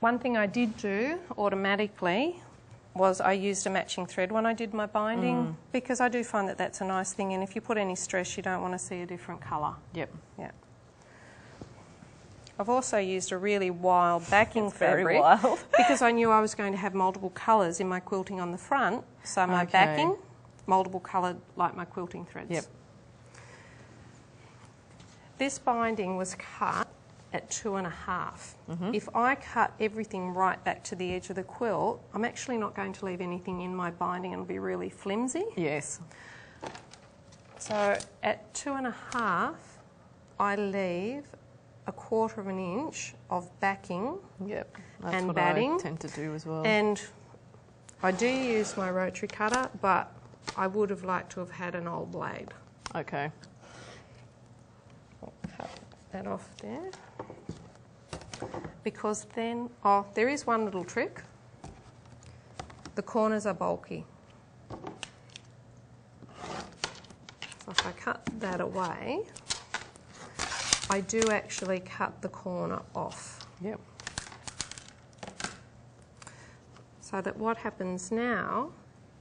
Speaker 1: One thing I did do automatically was I used a matching thread when I did my binding because I do find that that's a nice thing, and if you put any stress you don't want to see a different colour.
Speaker 2: Yep.
Speaker 1: Yeah. I've also used a really wild backing fabric
Speaker 2: very wild.
Speaker 1: because I knew I was going to have multiple colours in my quilting on the front, so my backing, multiple coloured like my quilting threads.
Speaker 2: Yep.
Speaker 1: This binding was cut at 2.5. If I cut everything right back to the edge of the quilt, I'm actually not going to leave anything in my binding and it'll be really flimsy.
Speaker 2: Yes.
Speaker 1: So at 2.5, I leave 1/4 inch of backing
Speaker 2: That's
Speaker 1: and
Speaker 2: what
Speaker 1: batting.
Speaker 2: I tend to do as well.
Speaker 1: And I do use my rotary cutter, but I would have liked to have had an old blade.
Speaker 2: Okay.
Speaker 1: I'll cut that off there. Because then, there is one little trick. The corners are bulky. So if I cut that away, I do actually cut the corner off.
Speaker 2: Yep.
Speaker 1: So that what happens now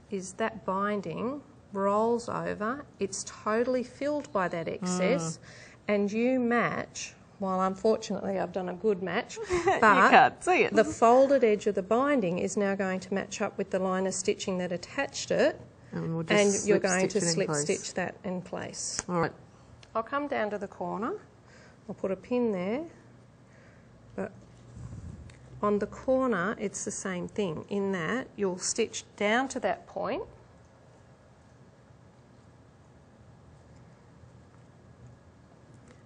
Speaker 1: is that binding rolls over, it's totally filled by that excess, and you match, well unfortunately I've done a good match, but
Speaker 2: you can't see it.
Speaker 1: The folded edge of the binding is now going to match up with the line of stitching that attached it, and you're going to slip stitch that in place.
Speaker 2: All right.
Speaker 1: I'll come down to the corner. I'll put a pin there, but on the corner it's the same thing in that you'll stitch down to that point,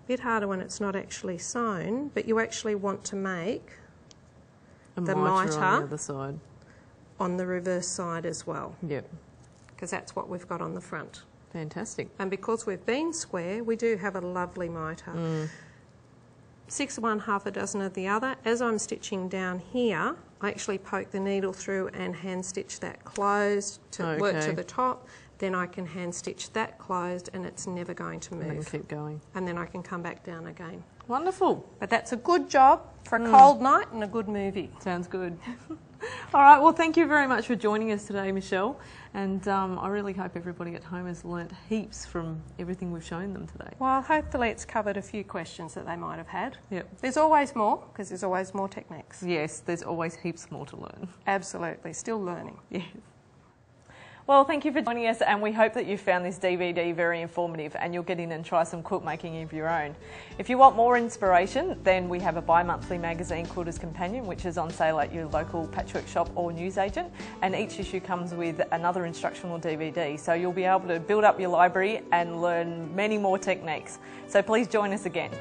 Speaker 1: a bit harder when it's not actually sewn, but you actually want to make the mitre
Speaker 2: on the other side,
Speaker 1: on the reverse side as well.
Speaker 2: Yep.
Speaker 1: Because that's what we've got on the front.
Speaker 2: Fantastic.
Speaker 1: And because we've been square, we do have a lovely mitre. 6 of one, half a dozen of the other. As I'm stitching down here, I actually poke the needle through and hand stitch that closed to work to the top. Then I can hand stitch that closed and it's never going to move.
Speaker 2: And keep going.
Speaker 1: And then I can come back down again.
Speaker 2: Wonderful.
Speaker 1: But that's a good job for a cold night and a good movie.
Speaker 2: Sounds good. All right, well, thank you very much for joining us today, Michelle. And I really hope everybody at home has learnt heaps from everything we've shown them today.
Speaker 1: Well, hopefully it's covered a few questions that they might have had.
Speaker 2: Yep.
Speaker 1: There's always more, because there's always more techniques.
Speaker 2: Yes, there's always heaps more to learn.
Speaker 1: Absolutely, still learning.
Speaker 2: Yes. Well, thank you for joining us, and we hope that you found this DVD very informative and you'll get in and try some quilt making of your own. If you want more inspiration, then we have a bi-monthly magazine, Quilter's Companion, which is on sale at your local patchwork shop or newsagent, and each issue comes with another instructional DVD, so you'll be able to build up your library and learn many more techniques. So please join us again.